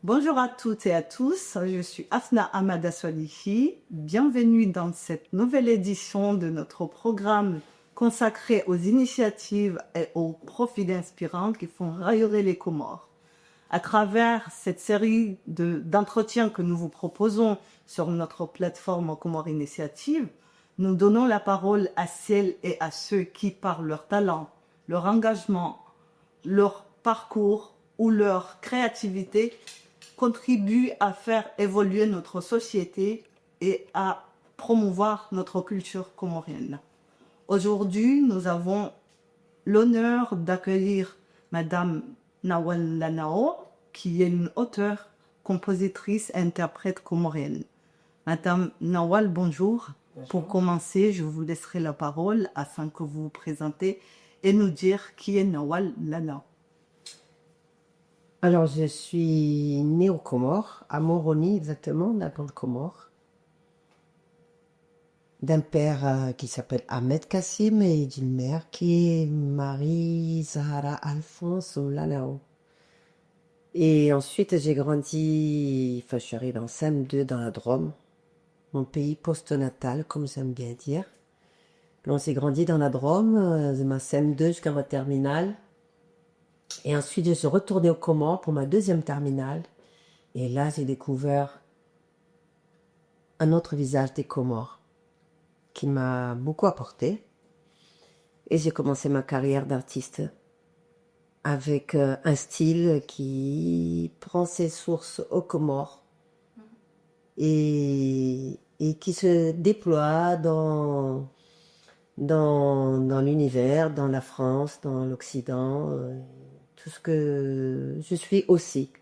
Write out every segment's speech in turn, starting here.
Bonjour à toutes et à tous, je suis Afna Amada Swalihi. Bienvenue dans cette nouvelle édition de notre programme consacré aux initiatives et aux profils inspirants qui font rayonner les Comores. À travers cette série d'entretiens que nous vous proposons sur notre plateforme Comores Initiative, nous donnons la parole à celles et à ceux qui, par leur talent, leur engagement, leur parcours ou leur créativité, contribuent à faire évoluer notre société et à promouvoir notre culture comorienne. Aujourd'hui, nous avons l'honneur d'accueillir Madame Nawal Lanao, qui est une auteure, compositrice et interprète comorienne. Madame Nawal, bonjour. Bonjour. Pour commencer, je vous laisserai la parole afin que vous vous présentez et nous dire qui est Nawal Lanao. Alors, je suis née aux Comores, à Moroni exactement, dans le Comores, d'un père qui s'appelle Ahmed Kassim et d'une mère qui est Marie Zahara Alphonse Lanao. Et ensuite, j'ai grandi, je suis arrivée en CM2 dans la Drôme, mon pays post-natal, comme j'aime bien dire. Puis on s'est grandi dans la Drôme, de ma CM2 jusqu'à ma terminale. Et ensuite, je suis retournée aux Comores pour ma deuxième terminale. Et là, j'ai découvert un autre visage des Comores qui m'a beaucoup apporté. Et j'ai commencé ma carrière d'artiste avec un style qui prend ses sources aux Comores et qui se déploie dans l'univers, dans la France, dans l'Occident, tout ce que je suis aussi.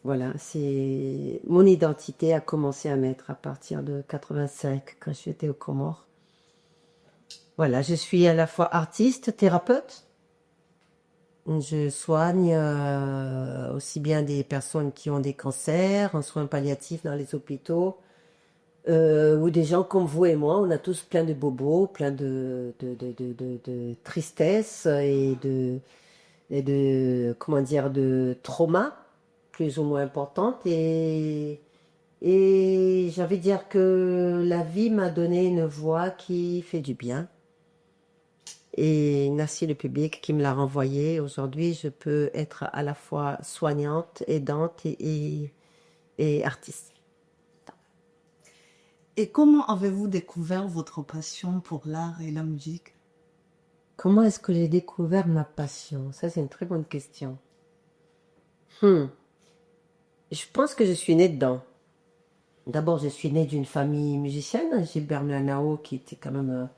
Voilà, c'est mon identité a commencé à naître à partir de 85 quand j'étais aux Comores. Voilà, je suis à la fois artiste, thérapeute. Je soigne aussi bien des personnes qui ont des cancers, en soins palliatifs dans les hôpitaux, ou des gens comme vous et moi. On a tous plein de bobos, plein de tristesse et comment dire, de traumas plus ou moins importantes. Et j'ai envie de dire que la vie m'a donné une voix qui fait du bien. Et merci le public qui me l'a renvoyé. Aujourd'hui, je peux être à la fois soignante, aidante et artiste. Et comment avez-vous découvert votre passion pour l'art et la musique? Comment est-ce que j'ai découvert ma passion? Ça, c'est une très bonne question. Je pense que je suis née dedans. D'abord, je suis née d'une famille musicienne. Gilbert Lanao, qui était quand même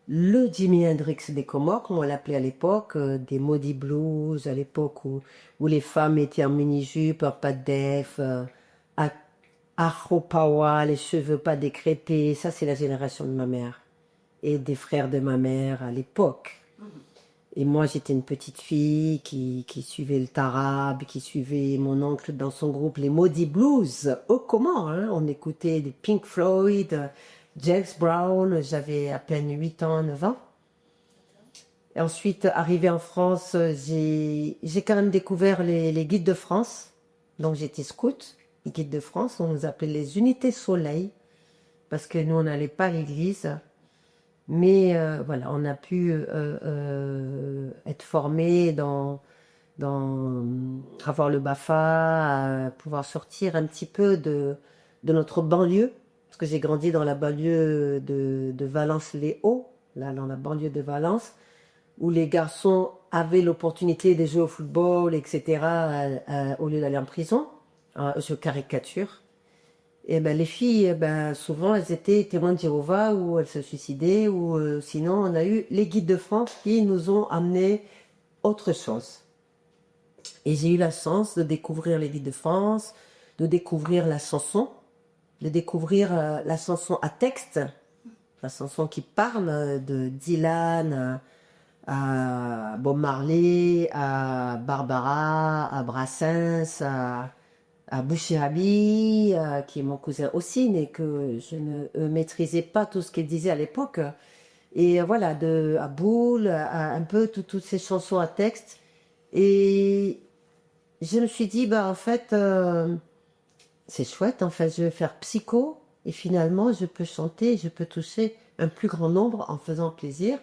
le Jimi Hendrix des Comores, comme on l'appelait à l'époque, des Maudits Blues, à l'époque où les femmes étaient en mini-jupe, en pas de def, afro-pawa, les cheveux pas décrépés. Ça, c'est la génération de ma mère et des frères de ma mère à l'époque. Et moi, j'étais une petite fille qui suivait le tarab, qui suivait mon oncle dans son groupe, les Maudits Blues. Oh, comment, hein? On écoutait des Pink Floyd, James Brown, j'avais à peine 8 ans, 9 ans. Et ensuite, arrivé en France, j'ai quand même découvert les guides de France. Donc, j'étais scout, les guides de France. On nous appelait les unités soleil, parce que nous, on n'allait pas à l'église. Mais voilà, on a pu être formés avoir le BAFA, pouvoir sortir un petit peu de notre banlieue, parce que j'ai grandi dans la banlieue de Valence-les-Hauts, là dans la banlieue de Valence, où les garçons avaient l'opportunité de jouer au football, etc., au lieu d'aller en prison. Je caricature. Et ben, les filles, souvent, elles étaient témoins de Jéhovah ou elles se suicidaient, ou sinon, on a eu les guides de France qui nous ont amené autre chose. Et j'ai eu la chance de découvrir les guides de France, de découvrir la chanson, de découvrir la chanson à texte, la chanson qui parle de Dylan à Bob Marley, à Barbara, à Brassens, à Bouchirabi, qui est mon cousin aussi, mais que je ne maîtrisais pas tout ce qu'il disait à l'époque. Et voilà, à Boule, un peu toutes ces chansons à texte. Et je me suis dit, en fait, c'est chouette, en fait, je vais faire psycho, et finalement, je peux chanter, je peux toucher un plus grand nombre en faisant plaisir.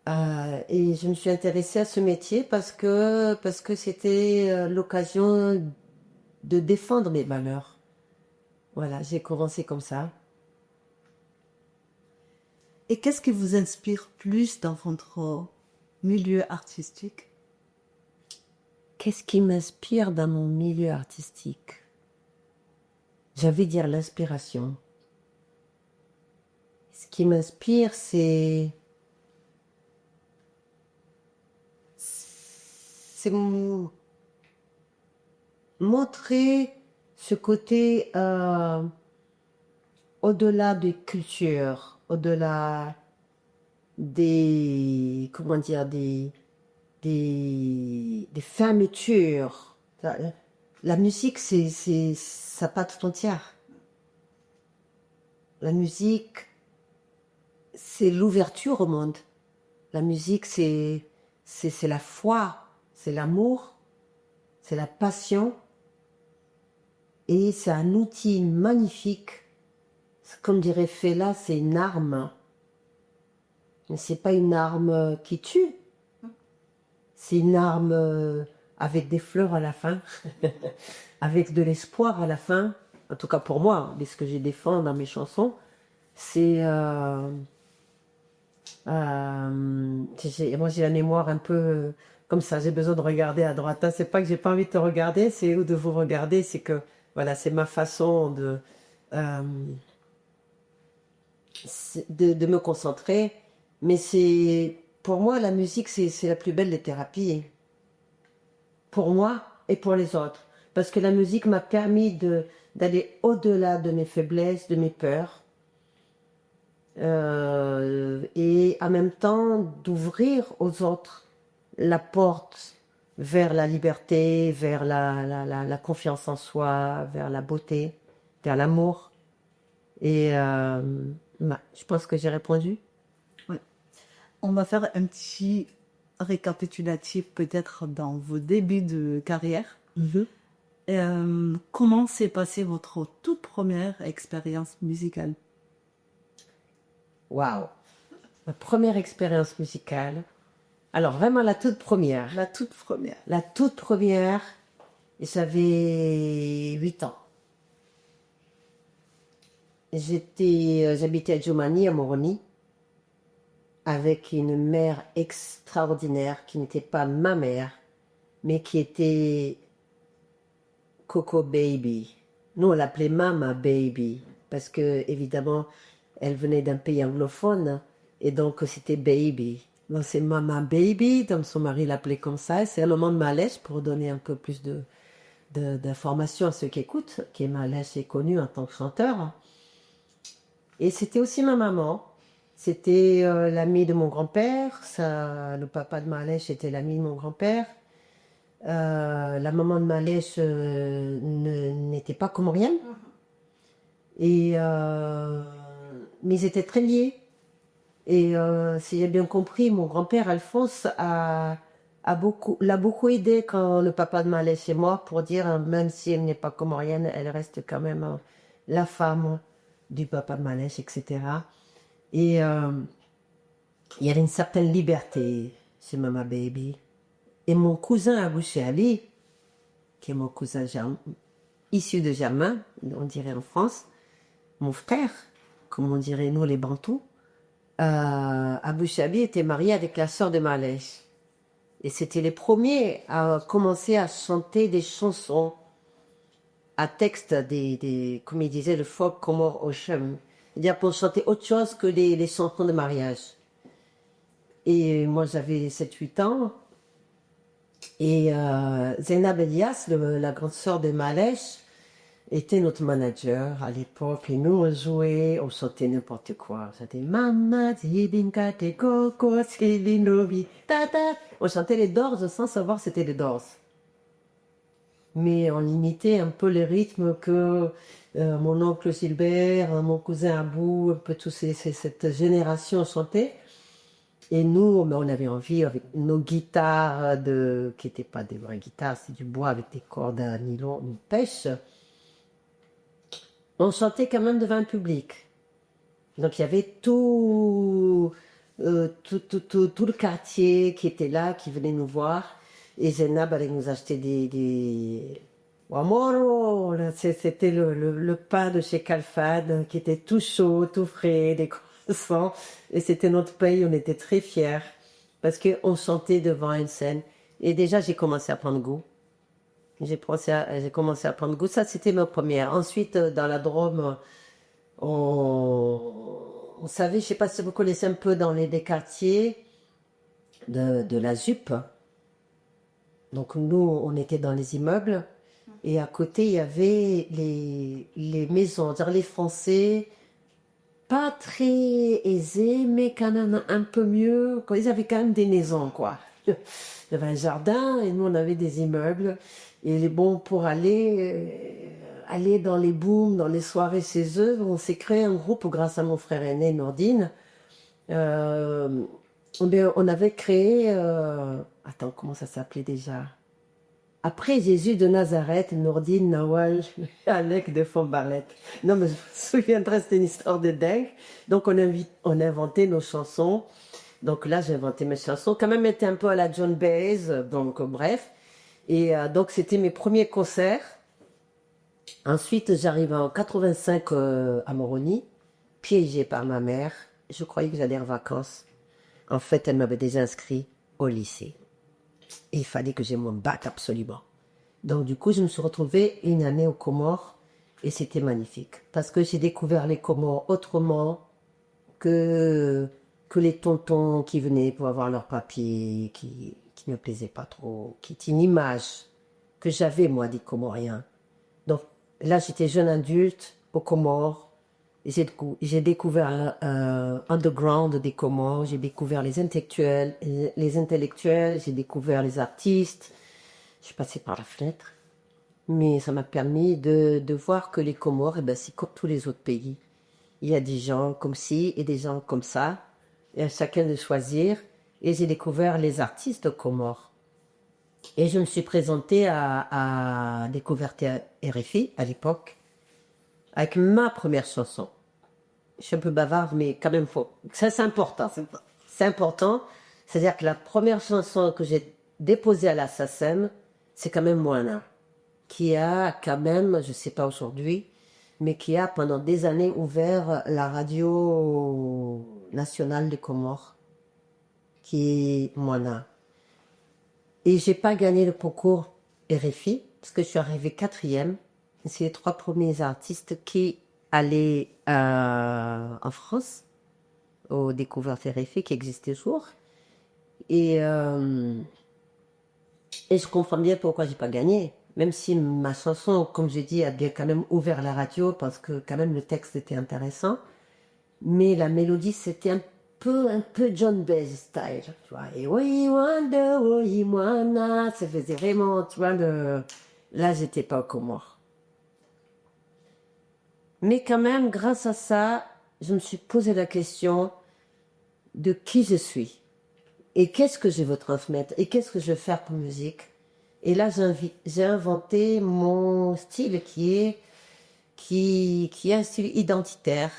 Et je me suis intéressée à ce métier parce que c'était l'occasion de défendre mes valeurs. Voilà, j'ai commencé comme ça. Et qu'est-ce qui vous inspire plus dans votre milieu artistique? Qu'est-ce qui m'inspire dans mon milieu artistique? J'avais dire l'inspiration. Ce qui m'inspire, c'est montrer ce côté au-delà des cultures, au-delà des, comment dire, des fermetures. La musique, ça pas tout entière. La musique, c'est l'ouverture au monde. La musique, c'est la foi, c'est l'amour, c'est la passion. Et c'est un outil magnifique. Comme dirait Fela, c'est une arme. Mais c'est pas une arme qui tue. C'est une arme avec des fleurs à la fin, avec de l'espoir à la fin. En tout cas pour moi, ce que je défends dans mes chansons, c'est... moi j'ai la mémoire un peu comme ça, j'ai besoin de regarder à droite. C'est pas que j'ai pas envie de te regarder, c'est ou de vous regarder, c'est que voilà, c'est ma façon de me concentrer. Mais c'est pour moi la musique, c'est la plus belle des thérapies. Pour moi et pour les autres. Parce que la musique m'a permis d'aller au-delà de mes faiblesses, de mes peurs. Et en même temps d'ouvrir aux autres la porte vers la liberté, vers la confiance en soi, vers la beauté, vers l'amour. Et je pense que j'ai répondu. Ouais. On va faire un petit récapitulatif peut-être dans vos débuts de carrière. Comment s'est passée votre toute première expérience musicale? Waouh! Ma première expérience musicale. Alors vraiment la toute première. La toute première. La toute première, j'avais 8 ans. J'habitais à Djomani, à Moroni, avec une mère extraordinaire qui n'était pas ma mère, mais qui était Coco Baby. Nous, on l'appelait Mama Baby, parce que, évidemment, elle venait d'un pays anglophone, et donc c'était Baby. Donc c'est Mama Baby, donc son mari l'appelait comme ça, et c'est le nom de Malèche, pour donner un peu plus d'informations à ceux qui écoutent, qui est Malèche est connu en tant que chanteur. Et c'était aussi ma maman. C'était l'ami de mon grand-père. Le papa de Malèche était l'ami de mon grand-père. La maman de Malèche n'était pas comorienne. Et, mais ils étaient très liés. Et si j'ai bien compris, mon grand-père Alphonse l'a beaucoup aidé quand le papa de Malèche est mort pour dire, même si elle n'est pas comorienne, elle reste quand même la femme du papa de Malèche, etc. Et il y avait une certaine liberté chez Mama Baby. Et mon cousin Abouché Ali, qui est mon cousin issu de Germain, on dirait en France, mon frère, comme on dirait nous les Bantous, Abouché Ali était marié avec la sœur de Malèche. Et c'était les premiers à commencer à chanter des chansons à texte comme il disait, le folk Comore Ocean. C'est-à-dire pour chanter autre chose que les chansons de mariage. Et moi, j'avais 7-8 ans. Et Zainab Elias, la grande sœur de Malèche, était notre manager à l'époque. Et nous, on jouait, on chantait n'importe quoi. On chantait Mama, Zibinka, te Coco, Silinobi, Tata. On chantait les Doors sans savoir c'était les Doors. Mais on imitait un peu les rythmes que mon oncle Gilbert, mon cousin Abou, un peu toute cette génération chantait. Et nous, ben, on avait envie, avec nos guitares, qui n'étaient pas des vraies guitares, c'est du bois avec des cordes à nylon, une pêche, on chantait quand même devant un public. Donc il y avait tout le quartier qui était là, qui venait nous voir. Et Zénab allait nous acheter des... Wamoro, là, c'était le pain de chez Calfad qui était tout chaud, tout frais, des croissants. Et c'était notre pays, on était très fiers parce qu'on chantait devant une scène. Et déjà, j'ai commencé à prendre goût. J'ai commencé à prendre goût. Ça, c'était ma première. Ensuite, dans la Drôme, on savait, je sais pas si vous connaissez un peu dans des quartiers de la ZUP. Donc nous, on était dans les immeubles et à côté, il y avait les maisons. C'est-à-dire les Français, pas très aisés, mais quand même un peu mieux. Ils avaient quand même des maisons, quoi. Il y avait un jardin et nous, on avait des immeubles. Et bon, pour aller dans les booms, dans les soirées chez eux, on s'est créé un groupe grâce à mon frère aîné, Nordine. On avait créé... attends, comment ça s'appelait déjà? Après Jésus de Nazareth, Nordine, Nawal, Alec de Fombarlette. Non, mais je me souviendrai, c'était une histoire de dingue. Donc, on a inventé nos chansons. Donc là, j'ai inventé mes chansons. Quand même, était un peu à la John Baez. Donc, bref. Et donc, c'était mes premiers concerts. Ensuite, j'arrive en 85 à Moroni, piégée par ma mère. Je croyais que j'allais en vacances. En fait, elle m'avait déjà inscrit au lycée. Et il fallait que je me batte absolument. Donc, du coup, je me suis retrouvée une année aux Comores et c'était magnifique. Parce que j'ai découvert les Comores autrement que les tontons qui venaient pour avoir leur papier, qui ne me plaisaient pas trop, qui était une image que j'avais, moi, des Comoriens. Donc, là, j'étais jeune adulte aux Comores. J'ai découvert underground des Comores, j'ai découvert les intellectuels, j'ai découvert les artistes. Je suis passée par la fenêtre, mais ça m'a permis de voir que les Comores, eh ben, c'est comme tous les autres pays. Il y a des gens comme ci et des gens comme ça, et à chacun de choisir. Et j'ai découvert les artistes Comores. Et je me suis présentée à Découverte RFI à l'époque, avec ma première chanson. Je suis un peu bavarde, mais quand même faux. Ça, c'est important. C'est important. C'est-à-dire que la première chanson que j'ai déposée à la SACEM, c'est quand même Moana, qui a quand même, je ne sais pas aujourd'hui, mais qui a pendant des années ouvert la radio nationale des Comores, qui est Moana. Et j'ai pas gagné le concours RFI, parce que je suis arrivée quatrième. C'est les 3 premiers artistes qui allaient en France, aux découvertes RFI, qui existent toujours. Et je comprends bien pourquoi j'ai pas gagné. Même si ma chanson, comme je dis, a bien quand même ouvert la radio, parce que quand même le texte était intéressant. Mais la mélodie, c'était un peu John Baez style, tu vois. Et we wonder, we wanna, ça faisait vraiment, tu vois, là, j'étais pas au Comores. Mais quand même, grâce à ça, je me suis posé la question de qui je suis. Et qu'est-ce que je veux transmettre? Et qu'est-ce que je veux faire pour musique? Et là, j'ai inventé mon style qui est un style identitaire.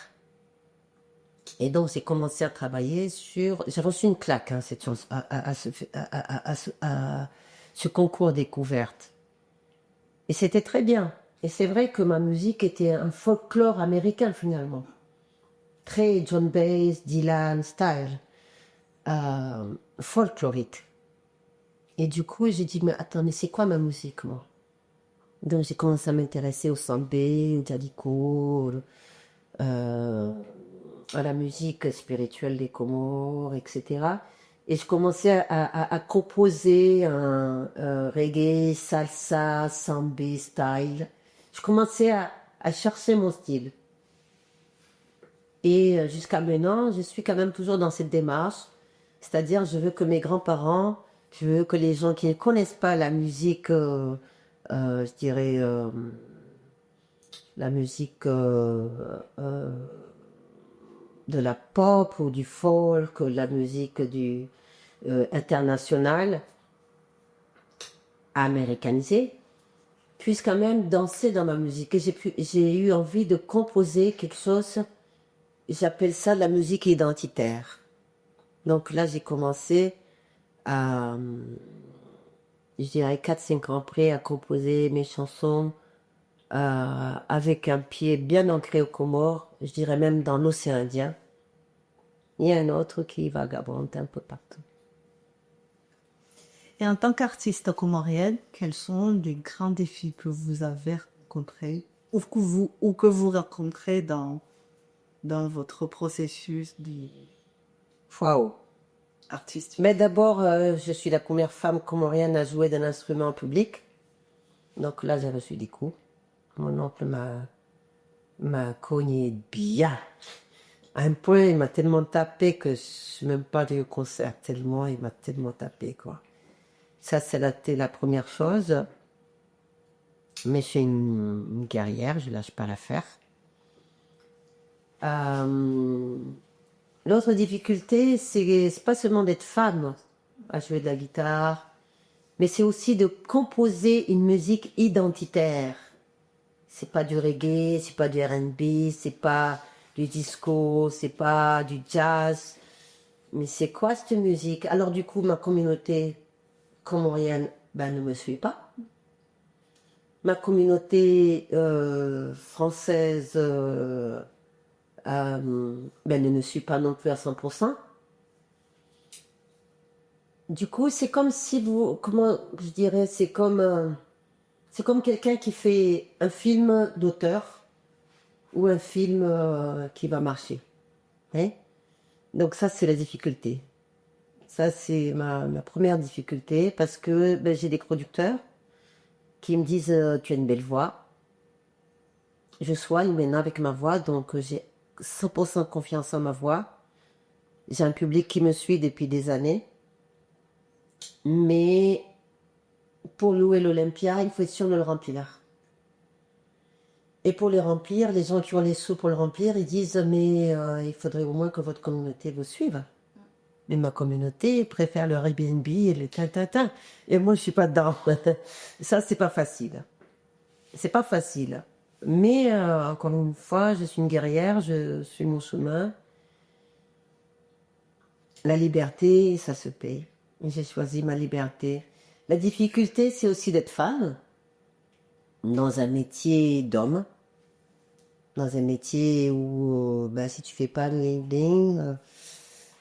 Et donc, j'ai commencé à travailler sur... J'ai reçu une claque, hein, cette chose, à ce concours découverte. Et c'était très bien. Et c'est vrai que ma musique était un folklore américain, finalement. Très John Baez, Dylan style. Folklorique. Et du coup, j'ai dit, mais attendez, c'est quoi ma musique, moi? Donc, j'ai commencé à m'intéresser au sambé, au jadiko, à la musique spirituelle des Comores, etc. Et je commençais à composer un reggae, salsa, sambé style. Je commençais à chercher mon style. Et jusqu'à maintenant, je suis quand même toujours dans cette démarche. C'est-à-dire, je veux que mes grands-parents, je veux que les gens qui ne connaissent pas la musique, je dirais, la musique de la pop ou du folk, la musique internationale, américanisée, puisse quand même danser dans ma musique. Et j'ai eu envie de composer quelque chose, j'appelle ça la musique identitaire. Donc là, j'ai commencé à, je dirais 4-5 ans après, à composer mes chansons avec un pied bien ancré aux Comores, je dirais même dans l'océan Indien. Il y a un autre qui vagabonde un peu partout. Et en tant qu'artiste comorienne, quels sont les grands défis que vous avez rencontrés ou que vous rencontrez dans votre processus Waouh! artistique? Mais d'abord, je suis la première femme comorienne à jouer d'un instrument public. Donc là, j'ai reçu des coups. Mon oncle m'a cogné bien. À un point, il m'a tellement tapé que je ne suis même pas allée au concert, tellement il m'a tellement tapé, quoi. Ça, c'était la première chose. Mais je suis une guerrière, je ne lâche pas l'affaire. L'autre difficulté, c'est pas seulement d'être femme à jouer de la guitare, mais c'est aussi de composer une musique identitaire. C'est pas du reggae, c'est pas du R&B, c'est pas du disco, c'est pas du jazz. Mais c'est quoi cette musique? Alors du coup, ma communauté comorienne ne me suit pas. Ma communauté française ne me suit pas non plus à 100%. Du coup, c'est comme si comment je dirais, c'est comme quelqu'un qui fait un film d'auteur ou un film qui va marcher. Hein? Donc ça, c'est la difficulté. Ça, c'est ma première difficulté parce que j'ai des producteurs qui me disent tu as une belle voix. Je soigne maintenant avec ma voix, donc j'ai 100% confiance en ma voix. J'ai un public qui me suit depuis des années. Mais pour louer l'Olympia, il faut être sûr de le remplir. Et pour les remplir, les gens qui ont les sous pour le remplir, ils disent mais il faudrait au moins que votre communauté vous suive. Mais ma communauté préfère le Airbnb et les tin-tin-tin. Et moi, je suis pas dedans. Ça, c'est pas facile. C'est pas facile. Mais encore une fois, je suis une guerrière, je suis mon chemin. La liberté, ça se paye. J'ai choisi ma liberté. La difficulté, c'est aussi d'être femme dans un métier d'homme, dans un métier où si tu fais pas le bling,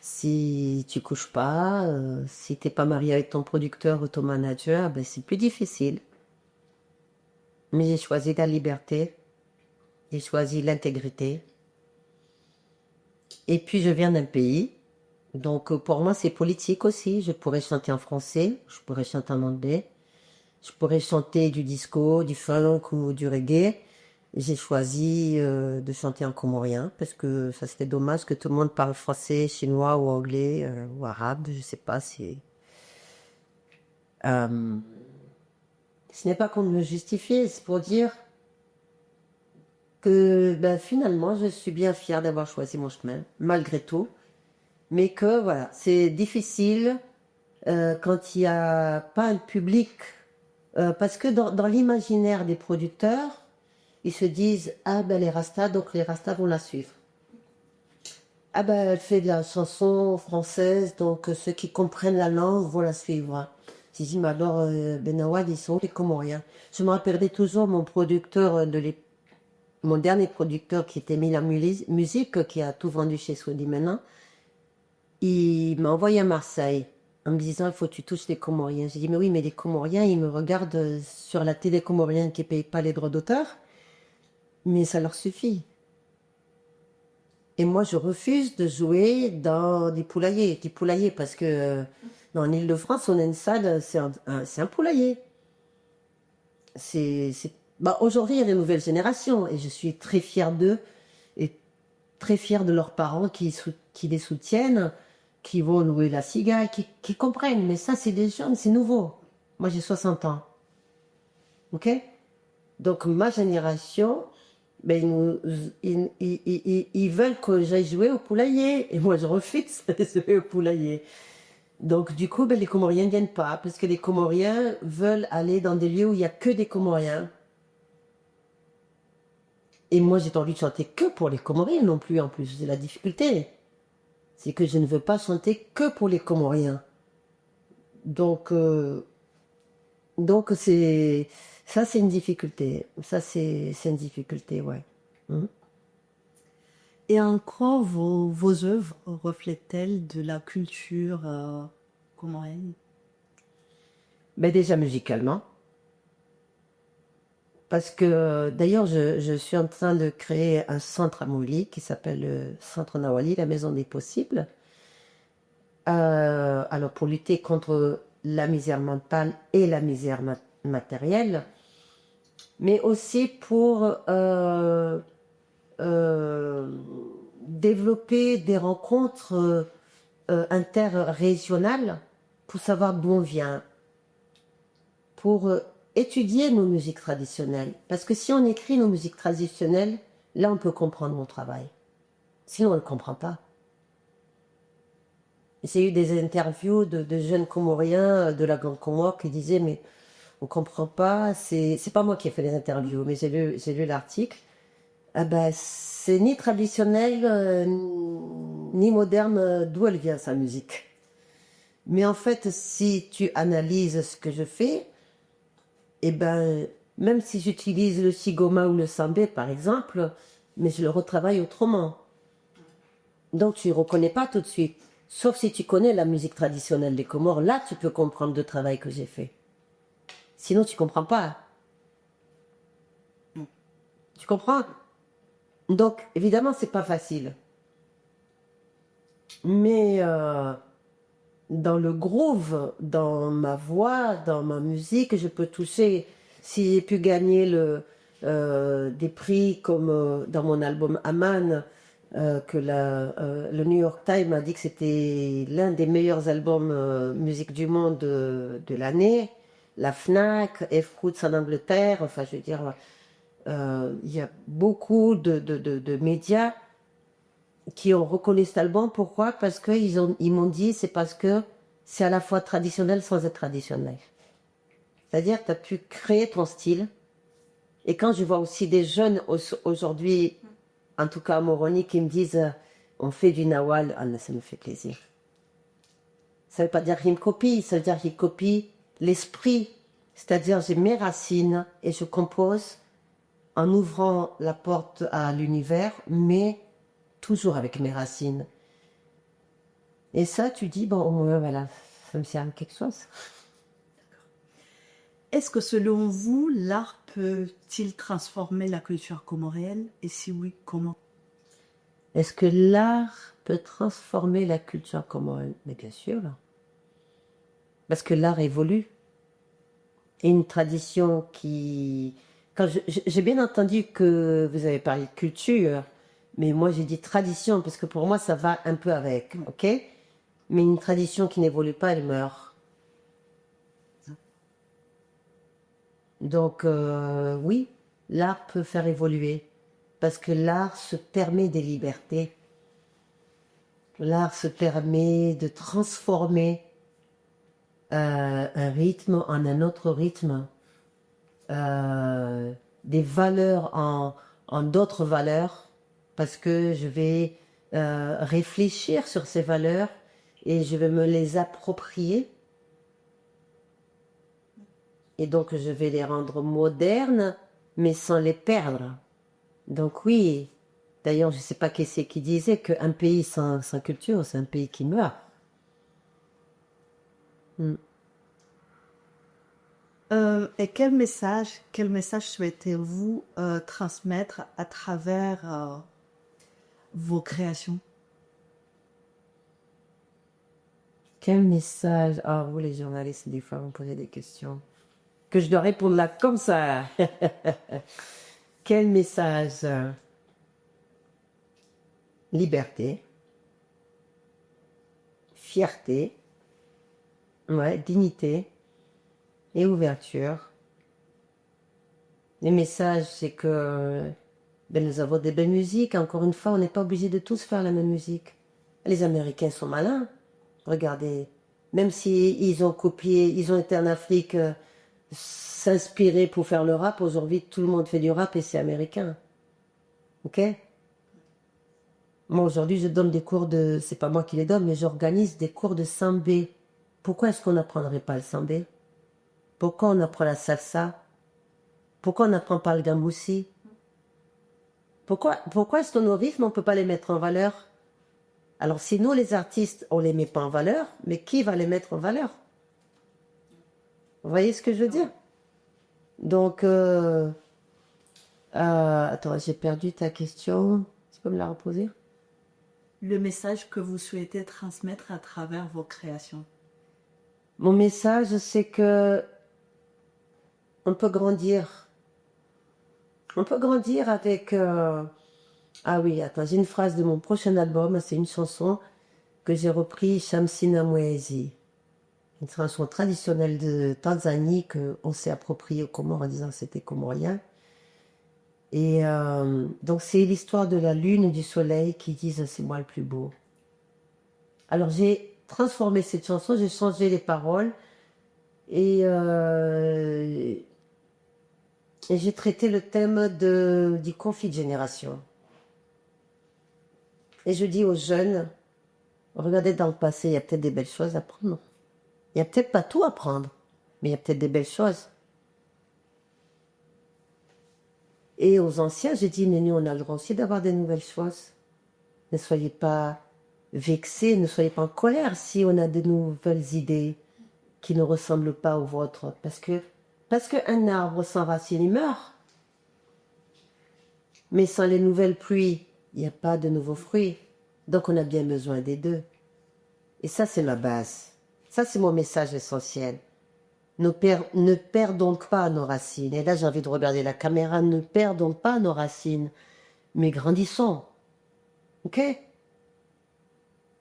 si tu couches pas, si t'es pas marié avec ton producteur ou ton manager, c'est plus difficile. Mais j'ai choisi la liberté, j'ai choisi l'intégrité. Et puis je viens d'un pays, donc pour moi c'est politique aussi. Je pourrais chanter en français, je pourrais chanter en anglais, je pourrais chanter du disco, du funk ou du reggae. J'ai choisi de chanter en comorien parce que ça serait dommage que tout le monde parle français, chinois ou anglais ou arabe, je sais pas si... Ce n'est pas pour me justifier, c'est pour dire que finalement je suis bien fière d'avoir choisi mon chemin, malgré tout. Mais que voilà, c'est difficile quand il n'y a pas un public. Parce que dans l'imaginaire des producteurs, ils se disent ah les Rastas, donc les Rastas vont la suivre. Ah elle fait de la chanson française, donc ceux qui comprennent la langue vont la suivre. J'ai dit mais alors Benawad, ils sont les Comoriens. Je me rappellerai toujours mon producteur mon dernier producteur qui était Milan Musique, qui a tout vendu chez Sodi maintenant. Il m'a envoyé à Marseille en me disant il faut que tu touches les Comoriens. J'ai dit mais oui, mais les Comoriens ils me regardent sur la télé comorienne qui ne paye pas les droits d'auteur, mais ça leur suffit. Et moi je refuse de jouer dans des poulaillers parce que dans l'Île-de-France on a une salle, c'est un poulailler. Aujourd'hui il y a une nouvelle génération et je suis très fière d'eux et très fière de leurs parents qui les soutiennent, qui vont louer la cigale, qui comprennent. Mais ça, c'est des jeunes, c'est nouveau. Moi, j'ai 60 ans. OK? Donc, ma génération, ben, ils veulent que j'aille jouer au poulailler. Et moi, je refuse de jouer au poulailler. Donc, du coup, ben, les Comoriens ne viennent pas, parce que les Comoriens veulent aller dans des lieux où il n'y a que des Comoriens. Et moi, j'ai pas envie de chanter que pour les Comoriens non plus, en plus. C'est la difficulté. C'est que je ne veux pas chanter que pour les Comoriens. Donc, c'est ça, c'est une difficulté. Ça, c'est une difficulté, ouais. Mhm. Et en quoi vos œuvres reflètent-elles de la culture comorienne? Mais déjà musicalement, parce que d'ailleurs, je suis en train de créer un centre à Mouli qui s'appelle le Centre Nawali, la Maison des Possibles. Alors, pour lutter contre la misère mentale et la misère matérielle, mais aussi pour euh, développer des rencontres interrégionales pour savoir d'où on vient, pour étudier nos musiques traditionnelles. Parce que si on écrit nos musiques traditionnelles, là on peut comprendre mon travail. Sinon on ne le comprend pas. J'ai eu des interviews de jeunes Comoriens de la Grande Comore qui disaient mais on comprend pas, c'est pas moi qui ai fait les interviews, mais j'ai lu l'article. Ah ben, c'est ni traditionnel ni moderne d'où elle vient sa musique. Mais en fait, si tu analyses ce que je fais, eh ben, même si j'utilise le sigoma ou le sambé par exemple, mais je le retravaille autrement. Donc tu ne reconnais pas tout de suite. Sauf si tu connais la musique traditionnelle des Comores, là tu peux comprendre le travail que j'ai fait. Sinon tu comprends pas. Tu comprends? Donc évidemment c'est pas facile. Mais dans le groove, dans ma voix, dans ma musique, je peux toucher. Si j'ai pu gagner des prix comme dans mon album Aman, que le New York Times a dit que c'était l'un des meilleurs albums musique du monde de l'année. La FNAC, F-Roots en Angleterre, enfin je veux dire, il y a beaucoup de médias qui ont reconnu cet album. Pourquoi? Parce qu'ils m'ont dit c'est parce que c'est à la fois traditionnel sans être traditionnel. C'est-à-dire que tu as pu créer ton style. Et quand je vois aussi des jeunes aujourd'hui, en tout cas à Moroni, qui me disent on fait du nawal, ah, ça me fait plaisir. Ça ne veut pas dire qu'ils me copient, ça veut dire qu'ils copient l'esprit. C'est-à-dire j'ai mes racines et je compose en ouvrant la porte à l'univers, mais toujours avec mes racines. Et ça, tu dis, bon, voilà, ça me sert à quelque chose. Est-ce que selon vous, l'art peut-il transformer la culture comorienne? Et si oui, comment? Est-ce que l'art peut transformer la culture comorienne? Mais bien sûr. Parce que l'art évolue. Et une tradition qui... J'ai bien entendu que vous avez parlé de culture, mais moi j'ai dit tradition, parce que pour moi ça va un peu avec, ok? Mais une tradition qui n'évolue pas, elle meurt. Donc oui, l'art peut faire évoluer, parce que l'art se permet des libertés. L'art se permet de transformer un rythme en un autre rythme, des valeurs en d'autres valeurs, parce que je vais réfléchir sur ces valeurs et je vais me les approprier. Et donc je vais les rendre modernes, mais sans les perdre. Donc oui, d'ailleurs je ne sais pas qui c'est qui disait qu'un pays sans culture, c'est un pays qui meurt. Mm. Et quel message souhaitez-vous transmettre à travers vos créations? Quel message? Ah, vous les journalistes, des fois, vous me posez des questions. Que je dois répondre là comme ça. Quel message? Liberté, fierté, ouais, dignité et ouverture. Les messages, c'est que Ben, nous avons des belles musiques. Encore une fois, on n'est pas obligé de tous faire la même musique. Les Américains sont malins. Regardez, même si ils ont copié, ils ont été en Afrique s'inspirer pour faire le rap, aujourd'hui tout le monde fait du rap et c'est américain. Ok? Moi aujourd'hui je donne des cours de, c'est pas moi qui les donne, mais j'organise des cours de sambé. Pourquoi est-ce qu'on n'apprendrait pas le sambé? Pourquoi on apprend la salsa? Pourquoi on n'apprend pas le gamboussi? Pourquoi est-ce que nos rythmes, on ne peut pas les mettre en valeur? Alors si nous, les artistes, on ne les met pas en valeur, mais qui va les mettre en valeur? Vous voyez ce que je veux dire? Donc, attends, j'ai perdu ta question. Tu peux me la reposer? Le message que vous souhaitez transmettre à travers vos créations. Mon message, c'est que on peut grandir. On peut grandir avec... Ah oui, attends, j'ai une phrase de mon prochain album, c'est une chanson que j'ai repris, Shamsina Mwezi. Une chanson traditionnelle de Tanzanie qu'on s'est appropriée aux Comores en disant que c'était comorien. Et donc c'est l'histoire de la lune et du soleil qui disent c'est moi le plus beau. Alors j'ai transformé cette chanson, j'ai changé les paroles et j'ai traité le thème du conflit de génération. Et je dis aux jeunes, regardez dans le passé, il y a peut-être des belles choses à prendre. Il n'y a peut-être pas tout à prendre, mais il y a peut-être des belles choses. Et aux anciens, j'ai dit, mais nous, on a le droit aussi d'avoir des nouvelles choses. Ne soyez pas vexés, ne soyez pas en colère si on a de nouvelles idées qui ne ressemblent pas aux vôtres. Parce qu'un arbre sans racines, il meurt. Mais sans les nouvelles pluies, il n'y a pas de nouveaux fruits. Donc on a bien besoin des deux. Et ça, c'est ma base. Ça, c'est mon message essentiel. Ne perdons pas nos racines. Et là, j'ai envie de regarder la caméra. Ne perdons pas nos racines, mais grandissons. Ok?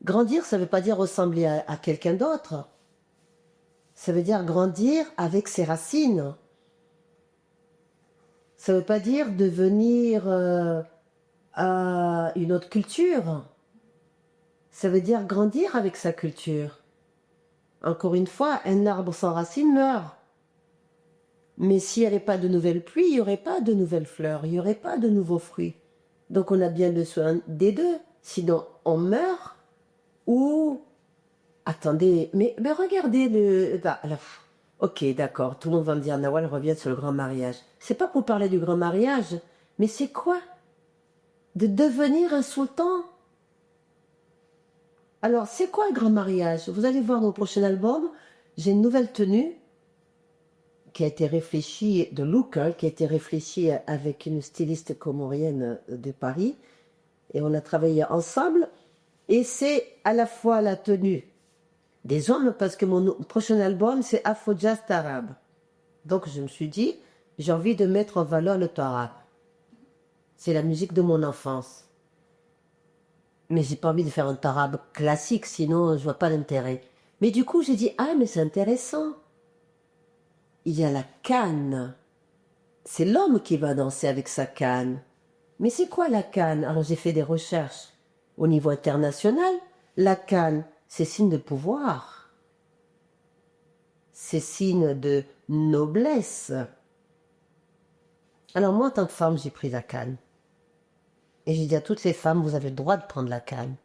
Grandir, ça ne veut pas dire ressembler à quelqu'un d'autre. Ça veut dire grandir avec ses racines. Ça ne veut pas dire devenir une autre culture. Ça veut dire grandir avec sa culture. Encore une fois, un arbre sans racines meurt. Mais s'il n'y avait pas de nouvelles pluies, il n'y aurait pas de nouvelles fleurs, il n'y aurait pas de nouveaux fruits. Donc on a bien besoin des deux. Sinon, on meurt ou... Attendez, mais regardez le... Ok, d'accord, tout le monde va me dire, Nawal revient sur le grand mariage. C'est pas pour parler du grand mariage, mais c'est quoi? De devenir un sultan? Alors, c'est quoi le grand mariage? Vous allez voir dans le prochain album, j'ai une nouvelle tenue qui a été réfléchie, de look, qui a été réfléchie avec une styliste comorienne de Paris. Et on a travaillé ensemble. Et c'est à la fois la tenue des hommes, parce que mon prochain album, c'est Afro-Jazz Tarab. Donc, je me suis dit, j'ai envie de mettre en valeur le Tarab. C'est la musique de mon enfance. Mais j'ai pas envie de faire un Tarab classique, sinon je vois pas l'intérêt. Mais du coup, j'ai dit, ah, mais c'est intéressant. Il y a la canne. C'est l'homme qui va danser avec sa canne. Mais c'est quoi la canne? Alors j'ai fait des recherches. Au niveau international, la canne, c'est signe de pouvoir. C'est signe de noblesse. Alors moi, en tant que femme, j'ai pris la canne. Et j'ai dit à toutes les femmes, vous avez le droit de prendre la canne.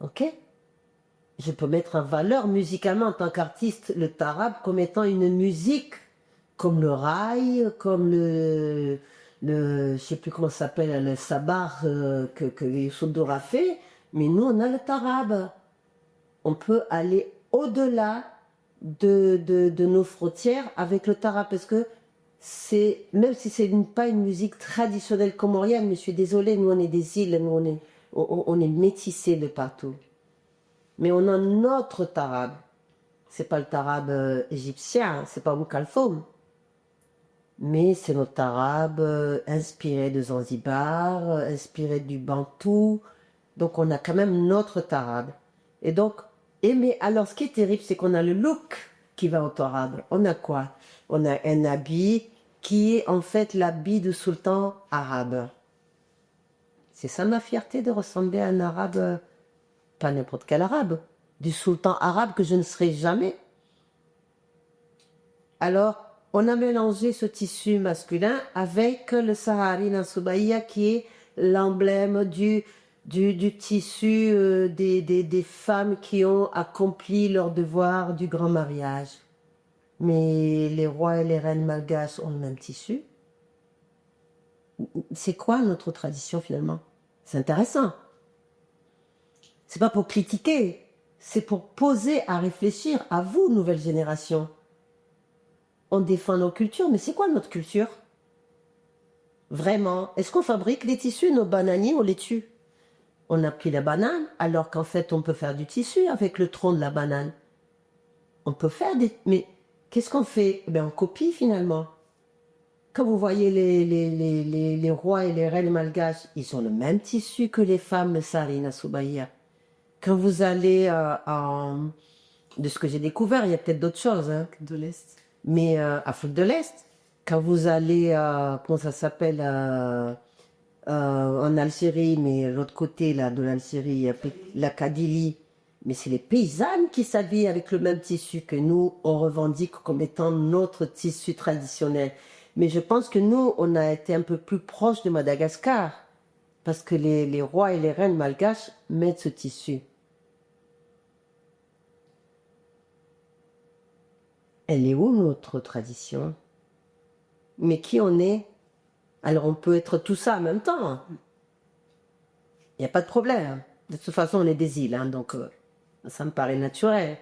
Ok? Je peux mettre en valeur musicalement en tant qu'artiste le tarab comme étant une musique comme le raï, comme je sais plus comment ça s'appelle, le sabar que Youssou a fait, mais nous on a le tarab. On peut aller au-delà de nos frontières avec le tarab parce que même si c'est pas une musique traditionnelle comorienne, mais je suis désolée, nous on est des îles, nous on est métissés de partout. Mais on a notre tarab. C'est pas le tarab égyptien, c'est pas Kalfoum. Mais c'est notre tarab inspiré de Zanzibar, inspiré du Bantou. Donc on a quand même notre tarab. Et donc, mais alors ce qui est terrible, c'est qu'on a le look qui va au tarab. On a quoi? On a un habit qui est en fait l'habit de sultan arabe. C'est ça ma fierté, de ressembler à un arabe, pas n'importe quel arabe, du sultan arabe que je ne serai jamais. Alors, on a mélangé ce tissu masculin avec le Sahari Nansoubaïa qui est l'emblème du tissu des femmes qui ont accompli leur devoir du grand mariage. Mais les rois et les reines malgaches ont le même tissu. C'est quoi notre tradition finalement? C'est intéressant. C'est pas pour critiquer, c'est pour poser à réfléchir à vous, nouvelle génération. On défend nos cultures, mais c'est quoi notre culture? Vraiment, est-ce qu'on fabrique les tissus? Nos bananiers, on les tue. On a pris la banane, alors qu'en fait, on peut faire du tissu avec le tronc de la banane. On peut faire des... Mais qu'est-ce qu'on fait? Eh bien, on copie finalement. Quand vous voyez les rois et les reines malgaches, ils ont le même tissu que les femmes Sarina Soubaïa. Quand vous allez de ce que j'ai découvert, il y a peut-être d'autres choses. Hein. De l'Est. Mais Afrique de l'Est, quand vous allez, comment ça s'appelle, en Algérie, mais l'autre côté là, de l'Algérie, la Kabylie, mais c'est les paysannes qui s'habillent avec le même tissu que nous, on revendique comme étant notre tissu traditionnel. Mais je pense que nous, on a été un peu plus proche de Madagascar, parce que les rois et les reines malgaches mettent ce tissu. Elle est où notre tradition? Mais qui on est? Alors on peut être tout ça en même temps. Il n'y a pas de problème. De toute façon, on est des îles, hein, donc ça me paraît naturel.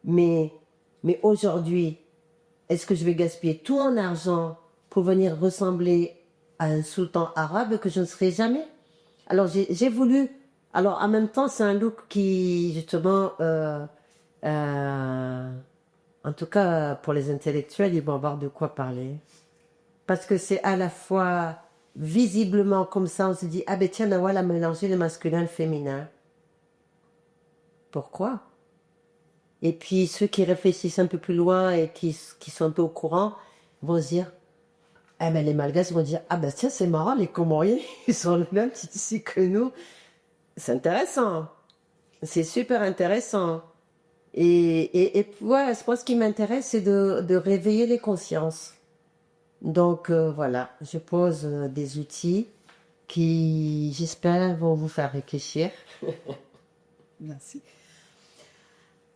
Mais aujourd'hui, est-ce que je vais gaspiller tout mon argent pour venir ressembler à un sultan arabe que je ne serai jamais? Alors j'ai voulu... Alors en même temps, c'est un look qui, justement... en tout cas, pour les intellectuels, ils vont avoir de quoi parler. Parce que c'est à la fois, visiblement, comme ça, on se dit, ah ben tiens, on va mélanger le masculin et le féminin. Pourquoi? Et puis, ceux qui réfléchissent un peu plus loin et qui sont un peu au courant, vont se dire, ah ben les Malgaches vont dire, ah ben tiens, c'est marrant, les Comoriens, ils ont le même tissu que nous. C'est intéressant. C'est super intéressant. Et voilà, moi, ce qui m'intéresse, c'est de réveiller les consciences. Donc voilà, je pose des outils qui, j'espère, vont vous faire réfléchir. Merci.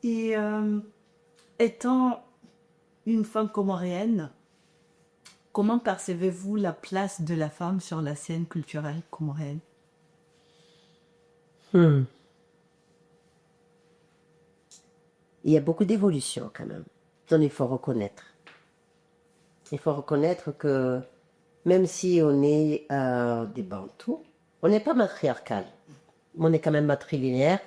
Et étant une femme comorienne, comment percevez-vous la place de la femme sur la scène culturelle comorienne? Il y a beaucoup d'évolution quand même. Donc il faut reconnaître. Il faut reconnaître que même si on est des Bantous, on n'est pas matriarcal. On est quand même matrilinéaire.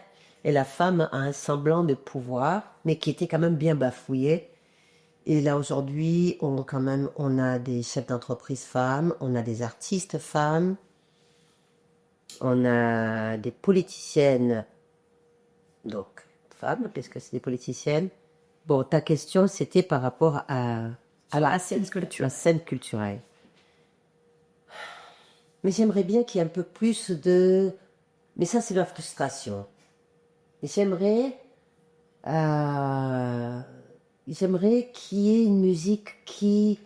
Et la femme a un semblant de pouvoir, mais qui était quand même bien bafouillé. Et là aujourd'hui, on a des chefs d'entreprise femmes, on a des artistes femmes, on a des politiciennes, donc femmes, puisque c'est des politiciennes. Bon, ta question, c'était par rapport à la scène culturelle. Mais j'aimerais bien qu'il y ait un peu plus de... Mais ça, c'est la frustration. Et j'aimerais qu'il y ait une musique qui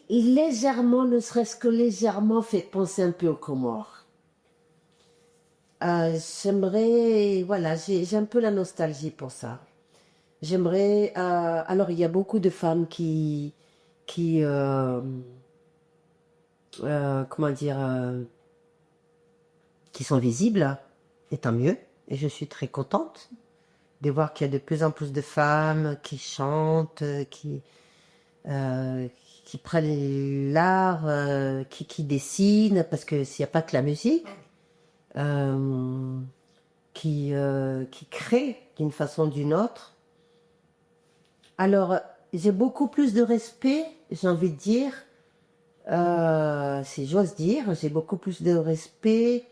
légèrement, ne serait-ce que légèrement, fait penser un peu aux Comores. Voilà, j'ai un peu la nostalgie pour ça. J'aimerais, alors il y a beaucoup de femmes qui sont visibles, et tant mieux. Et je suis très contente de voir qu'il y a de plus en plus de femmes qui chantent, qui prennent l'art, qui dessinent, parce que s'il n'y a pas que la musique, qui créent d'une façon ou d'une autre. Alors, j'ai beaucoup plus de respect, j'ai envie de dire, si j'ose dire, j'ai beaucoup plus de respect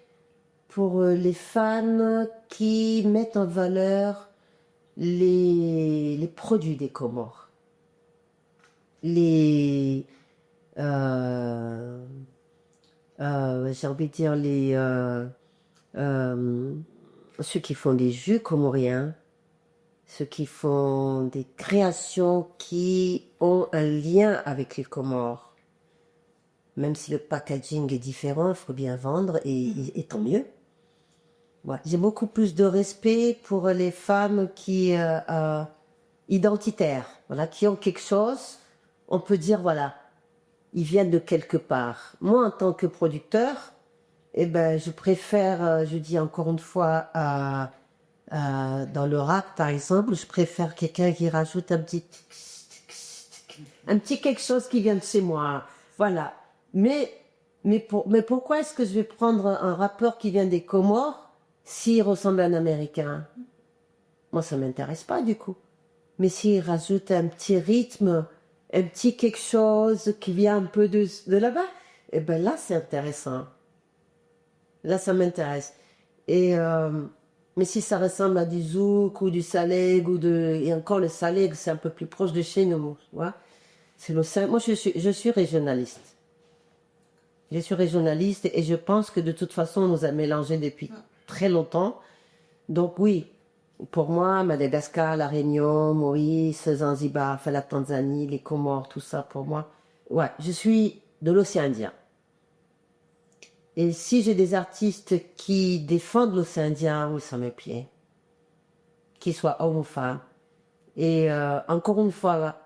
pour les femmes qui mettent en valeur les produits des Comores. les, j'ai envie de dire euh, ceux qui font des jus comoriens, ceux qui font des créations qui ont un lien avec les Comores. Même si le packaging est différent, il faut bien vendre et tant mieux. Ouais. J'ai beaucoup plus de respect pour les femmes qui identitaires, voilà, qui ont quelque chose. On peut dire voilà, ils viennent de quelque part. Moi, en tant que producteur, eh ben, je préfère, je dis encore une fois, dans le rap, par exemple, je préfère quelqu'un qui rajoute un petit quelque chose qui vient de chez moi. Voilà. Mais pourquoi est-ce que je vais prendre un rappeur qui vient des Comores s'il ressemble à un Américain? Moi, ça m'intéresse pas du coup. Mais s'il rajoute un petit rythme, un petit quelque chose qui vient un peu de là-bas, eh ben là, c'est intéressant. Là, ça m'intéresse. Et mais si ça ressemble à du zouk ou du salègue et encore le salègue, c'est un peu plus proche de chez nous, tu vois. Moi, je suis régionaliste. Je suis régionaliste et je pense que de toute façon, on nous a mélangés depuis très longtemps. Donc oui, pour moi, Madagascar, La Réunion, Maurice, Zanzibar, enfin la Tanzanie, les Comores, tout ça, pour moi, ouais, je suis de l'océan Indien. Et si j'ai des artistes qui défendent l'océan Indien, ça me plaît. Qu'ils soient hommes ou femmes. Et encore une fois,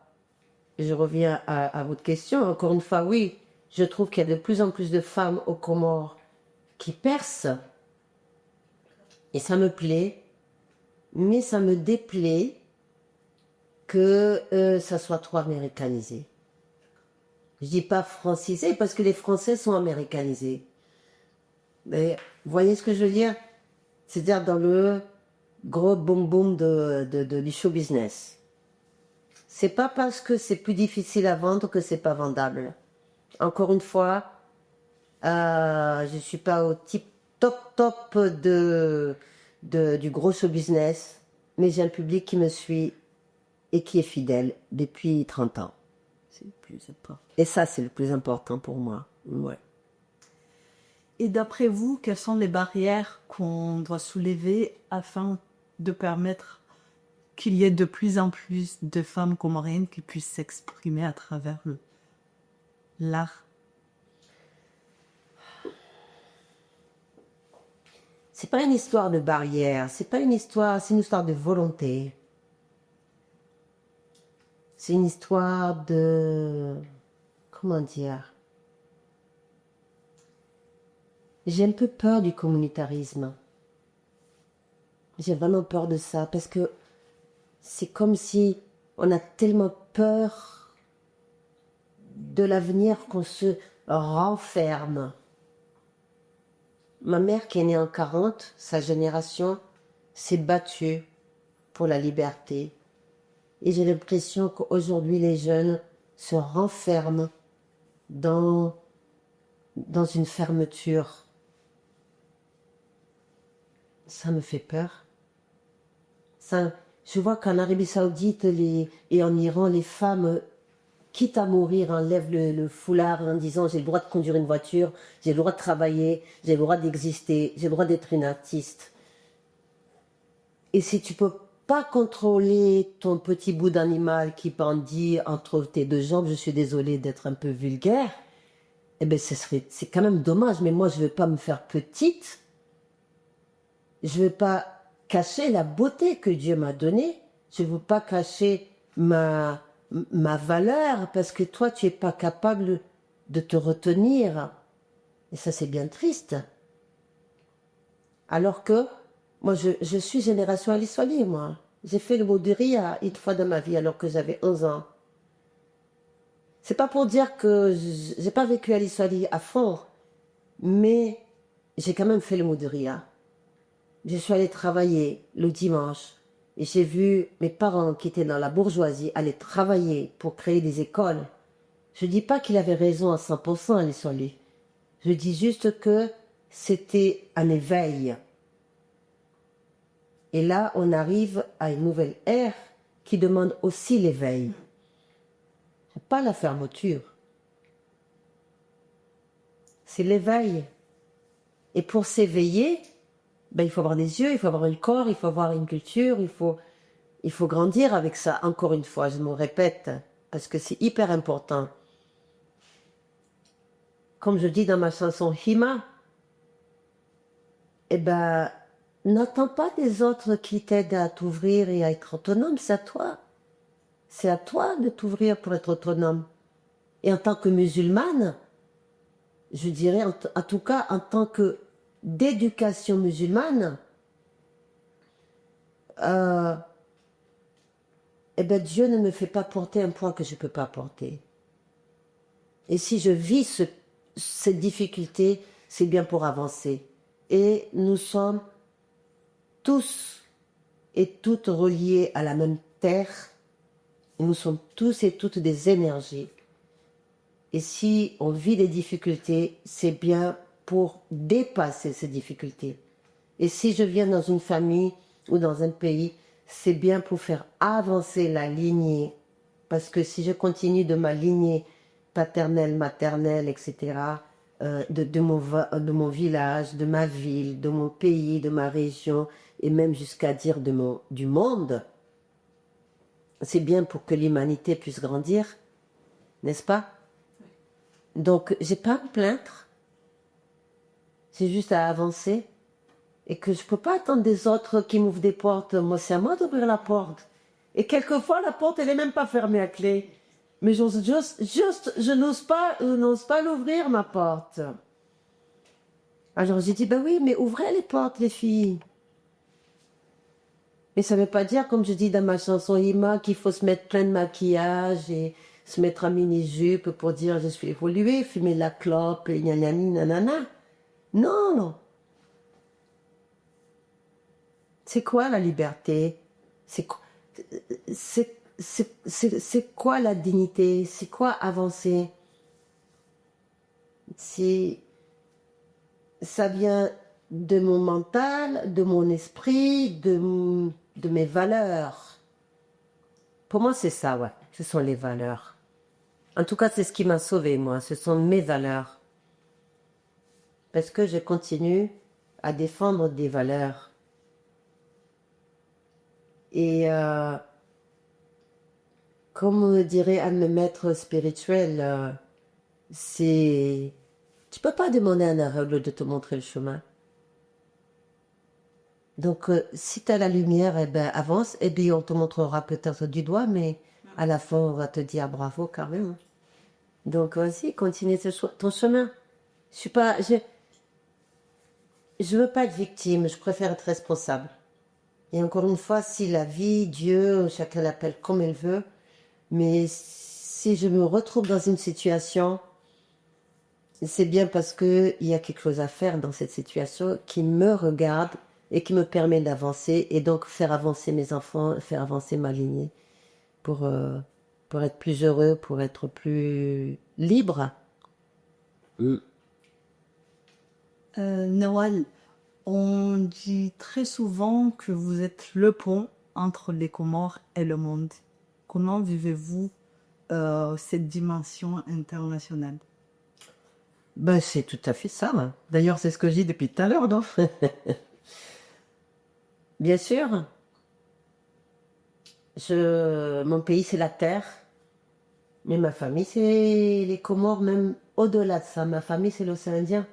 je reviens à votre question, encore une fois, oui, je trouve qu'il y a de plus en plus de femmes aux Comores qui percent. Et ça me plaît, mais ça me déplaît que ça soit trop américanisé. Je dis pas francisé parce que les Français sont américanisés. Mais vous voyez ce que je veux dire? C'est-à-dire dans le gros boom boom du show business. C'est pas parce que c'est plus difficile à vendre que c'est pas vendable. Encore une fois, je suis pas au top du gros show business, mais j'ai un public qui me suit et qui est fidèle depuis 30 ans. C'est le plus important. Et ça, c'est le plus important pour moi. Ouais. Et d'après vous, quelles sont les barrières qu'on doit soulever afin de permettre qu'il y ait de plus en plus de femmes comoriennes qui puissent s'exprimer à travers l'art? C'est pas une histoire de barrière, c'est une histoire de volonté. C'est une histoire de... Comment dire? J'ai un peu peur du communautarisme. J'ai vraiment peur de ça parce que c'est comme si on a tellement peur de l'avenir qu'on se renferme. Ma mère qui est née en 40, sa génération s'est battue pour la liberté. Et j'ai l'impression qu'aujourd'hui les jeunes se renferment dans une fermeture. Ça me fait peur. Je vois qu'en Arabie Saoudite et en Iran, les femmes, quitte à mourir, enlèvent le foulard en disant j'ai le droit de conduire une voiture, j'ai le droit de travailler, j'ai le droit d'exister, j'ai le droit d'être une artiste. Et si tu peux pas contrôler ton petit bout d'animal qui pendit entre tes deux jambes, je suis désolée d'être un peu vulgaire, eh ben c'est quand même dommage, mais moi je veux pas me faire petite, je veux pas cacher la beauté que Dieu m'a donnée, je veux pas cacher ma valeur parce que toi tu es pas capable de te retenir. Et ça c'est bien triste. Alors que moi je suis génération Ali Swali, moi. J'ai fait le Moudria une fois dans ma vie alors que j'avais 11 ans. C'est pas pour dire que j'ai pas vécu Ali Swali à fond, mais j'ai quand même fait le Moudria. Je suis allée travailler le dimanche et j'ai vu mes parents qui étaient dans la bourgeoisie aller travailler pour créer des écoles. Je dis pas qu'il avait raison à 100%, Ali Swali. Je dis juste que c'était un éveil. Et là, on arrive à une nouvelle ère qui demande aussi l'éveil. pas la fermeture. C'est l'éveil. Et pour s'éveiller, ben, il faut avoir des yeux, il faut avoir un corps, il faut avoir une culture, il faut grandir avec ça. Encore une fois, je me répète, parce que c'est hyper important. Comme je dis dans ma chanson Hima, eh ben, n'attends pas des autres qui t'aident à t'ouvrir et à être autonome, c'est à toi. C'est à toi de t'ouvrir pour être autonome. Et en tant que musulmane, je dirais, en tout cas, en tant que d'éducation musulmane, eh ben, Dieu ne me fait pas porter un poids que je ne peux pas porter. Et si je vis cette difficulté, c'est bien pour avancer. Et nous sommes tous et toutes reliés à la même terre. Et nous sommes tous et toutes des énergies. Et si on vit des difficultés, c'est bien pour dépasser ces difficultés. Et si je viens dans une famille ou dans un pays, c'est bien pour faire avancer la lignée. Parce que si je continue de ma lignée paternelle, maternelle, etc., de mon village, de ma ville, de mon pays, de ma région, et même jusqu'à dire du monde, c'est bien pour que l'humanité puisse grandir, n'est-ce pas? Donc, j'ai pas à me plaindre. C'est juste à avancer. Et que je peux pas attendre des autres qui m'ouvrent des portes. Moi, c'est à moi d'ouvrir la porte. Et quelquefois, la porte, elle est même pas fermée à clé. Mais je n'ose pas l'ouvrir, ma porte. Alors, j'ai dit, ben oui, mais ouvrez les portes, les filles. Mais ça veut pas dire, comme je dis dans ma chanson Ima, qu'il faut se mettre plein de maquillage et se mettre en mini-jupe pour dire je suis évoluée, fumer la clope et nanani, nanana. Non, non. C'est quoi la liberté? C'est quoi la dignité? C'est quoi avancer? Ça vient de mon mental, de mon esprit, de mes valeurs. Pour moi, c'est ça, ouais. Ce sont les valeurs. En tout cas, c'est ce qui m'a sauvée, moi. Ce sont mes valeurs. Parce que je continue à défendre des valeurs. Et comme dirait un de mes maîtres spirituels, c'est... Tu peux pas demander à un aveugle de te montrer le chemin. Donc, si tu as la lumière, eh ben, avance. Et bien, on te montrera peut-être du doigt, mais à la fin, on va te dire bravo quand même. Donc, vas-y, continue ton chemin. Je veux pas être victime, je préfère être responsable. Et encore une fois, si la vie, Dieu, chacun l'appelle comme il veut, mais si je me retrouve dans une situation, c'est bien parce qu'il y a quelque chose à faire dans cette situation qui me regarde et qui me permet d'avancer et donc faire avancer mes enfants, faire avancer ma lignée pour être plus heureux, pour être plus libre. Nawal, on dit très souvent que vous êtes le pont entre les Comores et le monde. Comment vivez-vous cette dimension internationale? Ben, c'est tout à fait ça. Hein. D'ailleurs, c'est ce que je dis depuis tout à l'heure, non? Bien sûr. Mon pays, c'est la terre. Mais ma famille, c'est les Comores, même au-delà de ça. Ma famille, c'est l'océan Indien.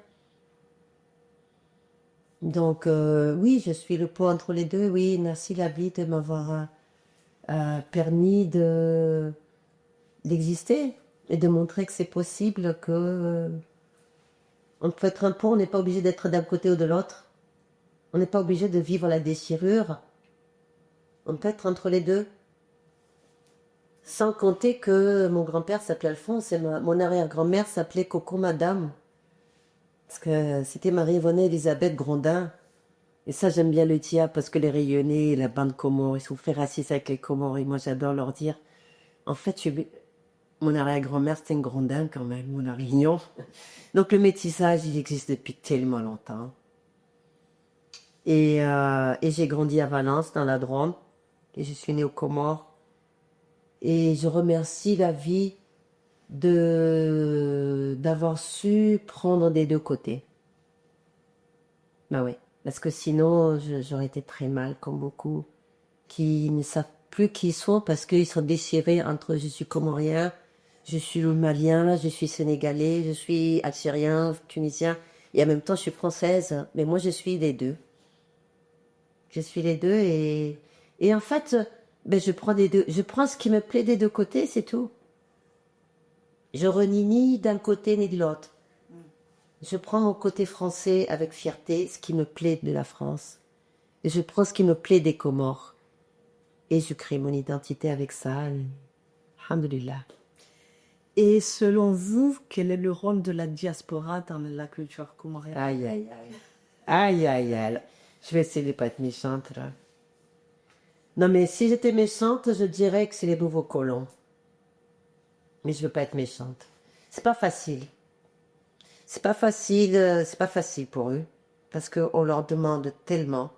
Donc, oui, je suis le pont entre les deux. Oui, merci la vie de m'avoir permis d'exister et de montrer que c'est possible que on peut être un pont, on n'est pas obligé d'être d'un côté ou de l'autre. On n'est pas obligé de vivre la déchirure. On peut être entre les deux. Sans compter que mon grand-père s'appelait Alphonse et mon arrière-grand-mère s'appelait Coco Madame. Parce que c'était Marie-Yvonne Elisabeth Grondin. Et ça, j'aime bien le tia parce que les Rayonnais, la bande Comore, ils sont fait racistes avec les Comores. Et moi, j'adore leur dire, en fait, mon arrière-grand-mère, c'était une Grondin quand même, mon Arignon. Donc le métissage, il existe depuis tellement longtemps. Et j'ai grandi à Valence, dans la Drôme. Et je suis née aux Comores. Et je remercie la vie d'avoir su prendre des deux côtés. Bah oui, parce que sinon, j'aurais été très mal, comme beaucoup, qui ne savent plus qui ils sont parce qu'ils sont déchirés entre je suis comorien, je suis malien, je suis sénégalais, je suis algérien, tunisien, et en même temps, je suis française. Mais moi, je suis les deux. Je suis les deux et en fait, ben, je prends des deux, je prends ce qui me plaît des deux côtés, c'est tout. Je renie ni d'un côté ni de l'autre. Je prends mon côté français avec fierté, ce qui me plaît de la France. Et je prends ce qui me plaît des Comores. Et je crée mon identité avec ça. Alhamdulillah. Et selon vous, quel est le rôle de la diaspora dans la culture comorienne? Aïe, aïe, aïe. Aïe, aïe, aïe. Je vais essayer de pas être méchante, là. Non, mais si j'étais méchante, je dirais que c'est les nouveaux colons. Mais je veux pas être méchante. C'est pas facile. C'est pas facile pour eux. Parce qu'on leur demande tellement.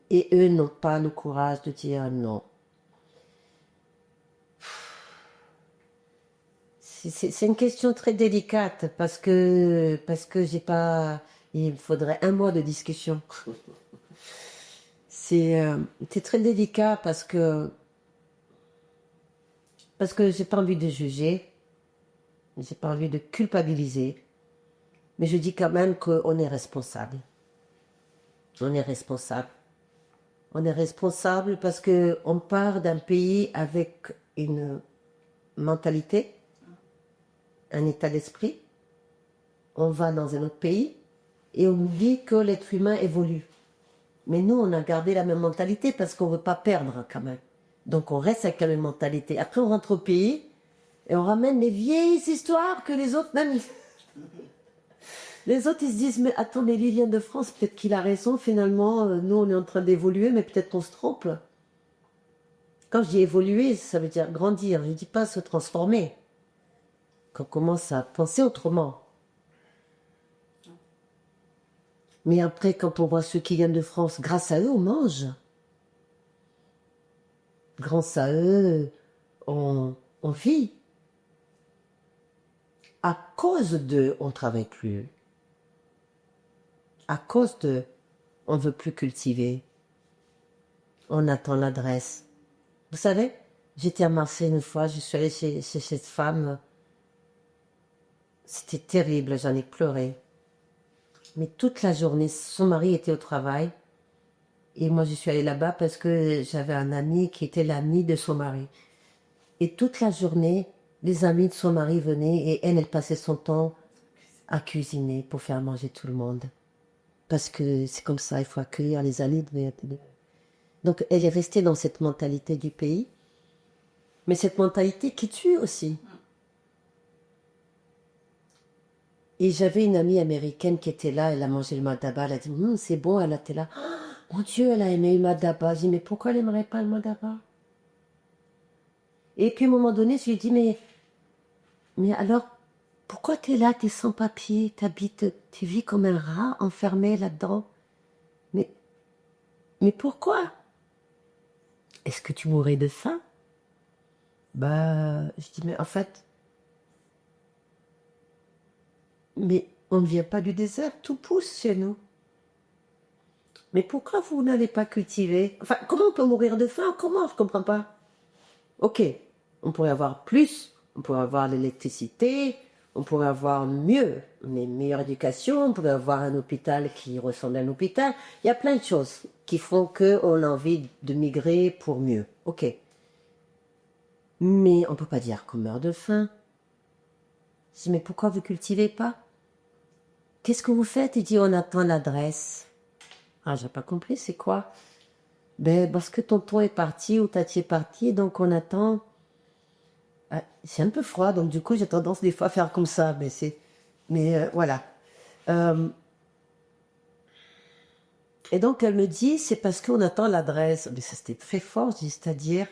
Et eux n'ont pas le courage de dire non. C'est une question très délicate parce que j'ai pas. Il me faudrait un mois de discussion. C'est très délicat parce que j'ai pas envie de juger, j'ai pas envie de culpabiliser, mais je dis quand même qu'on est responsable. On est responsable. On est responsable parce que on part d'un pays avec une mentalité, un état d'esprit. On va dans un autre pays et on nous dit que l'être humain évolue. Mais nous, on a gardé la même mentalité parce qu'on ne veut pas perdre quand même. Donc on reste avec la même mentalité. Après, on rentre au pays et on ramène les vieilles histoires que les autres, même... Les autres, ils se disent, mais attendez, lui vient de France, peut-être qu'il a raison, finalement, nous, on est en train d'évoluer, mais peut-être qu'on se trompe. Quand je dis évoluer, ça veut dire grandir, je ne dis pas se transformer. Qu'on commence à penser autrement. Mais après, quand on voit ceux qui viennent de France, grâce à eux, on mange. Grâce à eux, on vit. À cause d'eux, on ne travaille plus. À cause d'eux, on ne veut plus cultiver. On attend l'adresse. Vous savez, j'étais à Marseille une fois, je suis allée chez cette femme. C'était terrible, j'en ai pleuré. Mais toute la journée, son mari était au travail. Et moi, je suis allée là-bas parce que j'avais un ami qui était l'ami de son mari. Et toute la journée, les amis de son mari venaient et elle passait son temps à cuisiner pour faire manger tout le monde. Parce que c'est comme ça, il faut accueillir les amis. Donc, elle est restée dans cette mentalité du pays. Mais cette mentalité qui tue aussi. Et j'avais une amie américaine qui était là, elle a mangé le madaba, elle a dit c'est bon, elle était là. Oh, mon Dieu, elle a aimé le madaba. J'ai dit mais pourquoi elle n'aimerait pas le madaba? Et puis à un moment donné, je lui ai dit mais alors, pourquoi tu es là, tu es sans papier, tu vis comme un rat enfermé là-dedans? Mais pourquoi? Est-ce que tu mourrais de faim? Bah, je dis mais en fait, mais on ne vient pas du désert, tout pousse chez nous. Mais pourquoi vous n'allez pas cultiver? Enfin, comment on peut mourir de faim? Comment? Je ne comprends pas. Ok, on pourrait avoir plus, on pourrait avoir l'électricité, on pourrait avoir mieux, une meilleure éducation, on pourrait avoir un hôpital qui ressemble à un hôpital. Il y a plein de choses qui font qu'on a envie de migrer pour mieux. Ok. Mais on ne peut pas dire qu'on meurt de faim. Je dis, mais pourquoi vous cultivez pas? Qu'est-ce que vous faites? Il dit, on attend l'adresse. Ah, j'ai pas compris, c'est quoi? Ben, parce que tonton est parti ou tati est parti, donc on attend. Ah, c'est un peu froid, donc du coup, j'ai tendance des fois à faire comme ça, mais voilà. Et donc, elle me dit, c'est parce qu'on attend l'adresse. Mais ça, c'était très fort, je dis, c'est-à-dire.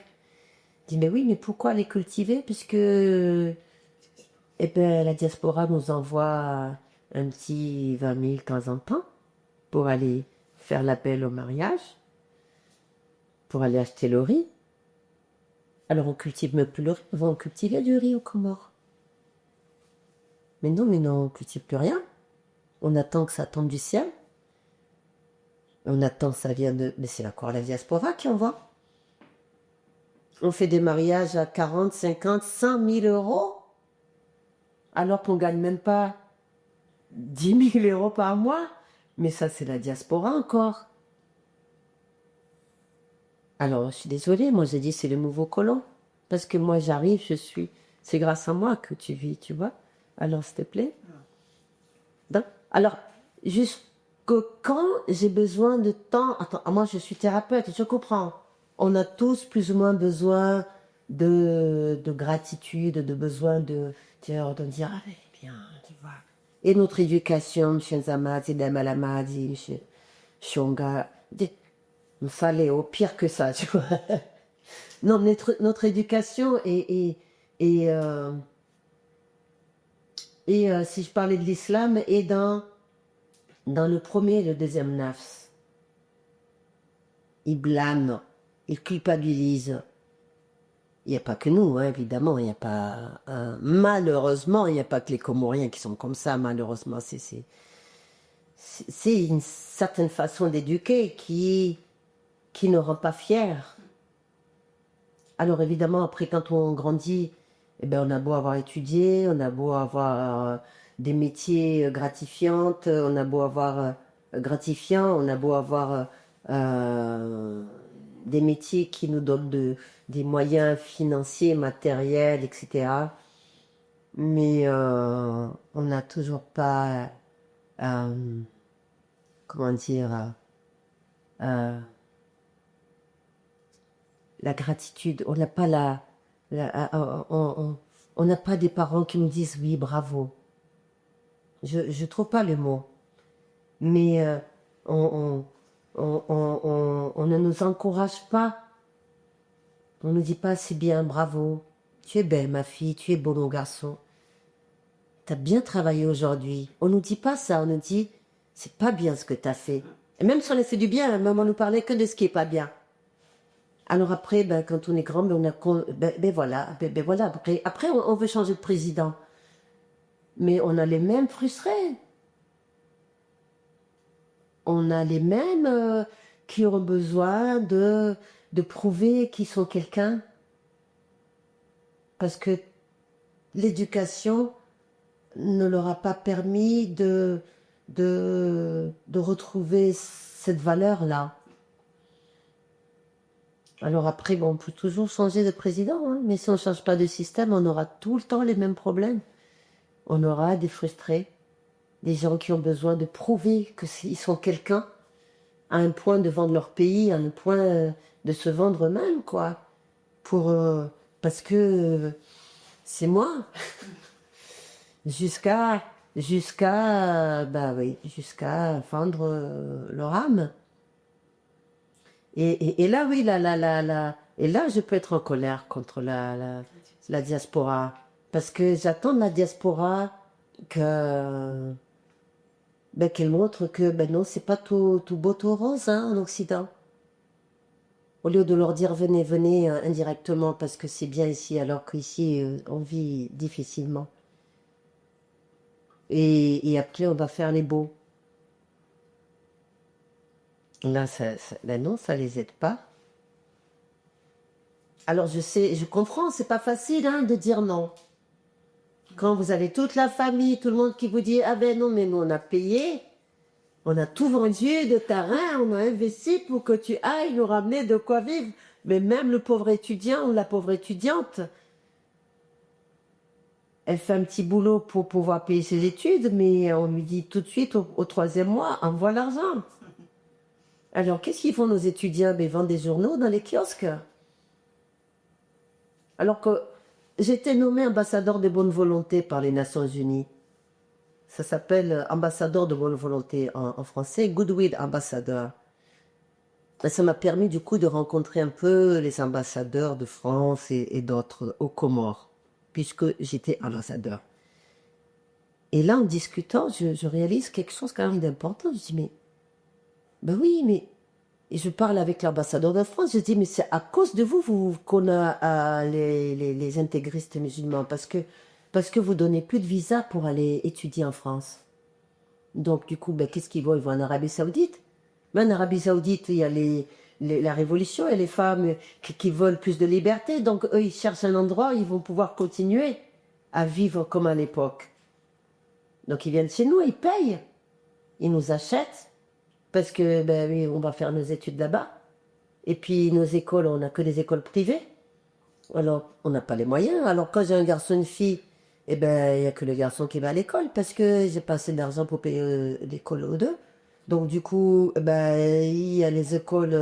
Je dis, mais oui, mais pourquoi les cultiver? Puisque, eh ben, la diaspora nous envoie un petit 20 000 de temps en temps pour aller faire l'appel au mariage, pour aller acheter le riz. Alors on cultive même plus le riz, on cultivait du riz aux Comores. Mais non, on ne cultive plus rien. On attend que ça tombe du ciel. On attend que ça vienne de... Mais c'est encore la diaspora qui envoie. On fait des mariages à 40, 50, 100 000 euros, alors qu'on ne gagne même pas 10 000 euros par mois. Mais ça, c'est la diaspora encore. Alors, je suis désolée, moi j'ai dit c'est le nouveau colon. Parce que moi j'arrive, c'est grâce à moi que tu vis, tu vois. Alors, s'il te plaît. Donc, alors, jusque quand j'ai besoin de temps... Attends, moi je suis thérapeute, je comprends. On a tous plus ou moins besoin de gratitude, de besoin de dire, allez, bien, tu vois. Et notre éducation, M. Nzama, Zidem Alamadi, M. Shonga, il fallait au pire que ça, tu vois. Non, notre éducation si je parlais de l'islam, est dans le premier et le deuxième nafs. Ils blâment, ils culpabilisent. Il n'y a pas que nous, hein, évidemment, il n'y a pas... malheureusement, il n'y a pas que les Comoriens qui sont comme ça, malheureusement. C'est une certaine façon d'éduquer qui ne rend pas fier. Alors évidemment, après, quand on grandit, eh ben, on a beau avoir étudié, on a beau avoir des métiers gratifiants, on a beau avoir on a beau avoir des métiers qui nous donnent des moyens financiers, matériels, etc. Mais on n'a toujours pas, comment dire, la gratitude. On n'a pas on n'a pas des parents qui nous disent oui, bravo. Je trouve pas le mot. Mais on ne nous encourage pas. On ne nous dit pas c'est bien, bravo. Tu es belle, ma fille, tu es beau, mon garçon. Tu as bien travaillé aujourd'hui. On ne nous dit pas ça, on nous dit c'est pas bien ce que tu as fait. Et même si on a fait du bien, maman nous parlait que de ce qui est pas bien. Alors après, ben, quand on est grand, voilà. Après on veut changer de président. Mais on a les mêmes frustrés. On a les mêmes qui ont besoin de prouver qu'ils sont quelqu'un. Parce que l'éducation ne leur a pas permis de retrouver cette valeur-là. Alors après, bon, on peut toujours changer de président, hein, mais si on ne change pas de système, on aura tout le temps les mêmes problèmes. On aura des frustrés, des gens qui ont besoin de prouver qu'ils sont quelqu'un, à un point de vendre leur pays, à un point de se vendre eux-mêmes, quoi. Parce que c'est moi. Jusqu'à vendre leur âme. Et là, oui, et là, je peux être en colère contre la diaspora. Parce que j'attends de la diaspora qu'elle montre que, non, c'est pas tout beau, tout rose, hein, en Occident. Au lieu de leur dire, venez, indirectement, parce que c'est bien ici, alors qu'ici, on vit difficilement. Et après, on va faire les beaux. Là, non, ça les aide pas. Alors, je comprends, c'est pas facile hein, de dire non. Quand vous avez toute la famille, tout le monde qui vous dit, ah ben non, mais nous, on a payé, on a tout vendu de terrain, on a investi pour que tu ailles nous ramener de quoi vivre. Mais même le pauvre étudiant ou la pauvre étudiante, elle fait un petit boulot pour pouvoir payer ses études, mais on lui dit tout de suite, au troisième mois, envoie l'argent. Alors, qu'est-ce qu'ils font nos étudiants? Ils vendent des journaux dans les kiosques. Alors que j'étais nommée ambassadeur de bonne volonté par les Nations Unies. Ça s'appelle ambassadeur de bonne volonté en français, Goodwill Ambassador. Et ça m'a permis du coup de rencontrer un peu les ambassadeurs de France et d'autres aux Comores, puisque j'étais ambassadeur. Et là, en discutant, je réalise quelque chose quand même d'important. Je dis, mais, ben oui, mais Et je parle avec l'ambassadeur de France, je dis, mais c'est à cause de vous, qu'on a les intégristes musulmans, parce que vous donnez plus de visa pour aller étudier en France. Donc, du coup, ben, qu'est-ce qu'ils vont? Ils vont en Arabie Saoudite. Mais en Arabie Saoudite, il y a la révolution et les femmes qui veulent plus de liberté. Donc, eux, ils cherchent un endroit où ils vont pouvoir continuer à vivre comme à l'époque. Donc, ils viennent chez nous, ils payent. Ils nous achètent parce que, ben oui, on va faire nos études là-bas. Et puis, nos écoles, on n'a que des écoles privées. Alors, on n'a pas les moyens. Alors, quand j'ai un garçon et une fille, eh ben, il n'y a que le garçon qui va à l'école parce que j'ai pas assez d'argent pour payer l'école aux deux. Donc, du coup, eh ben, il y a les écoles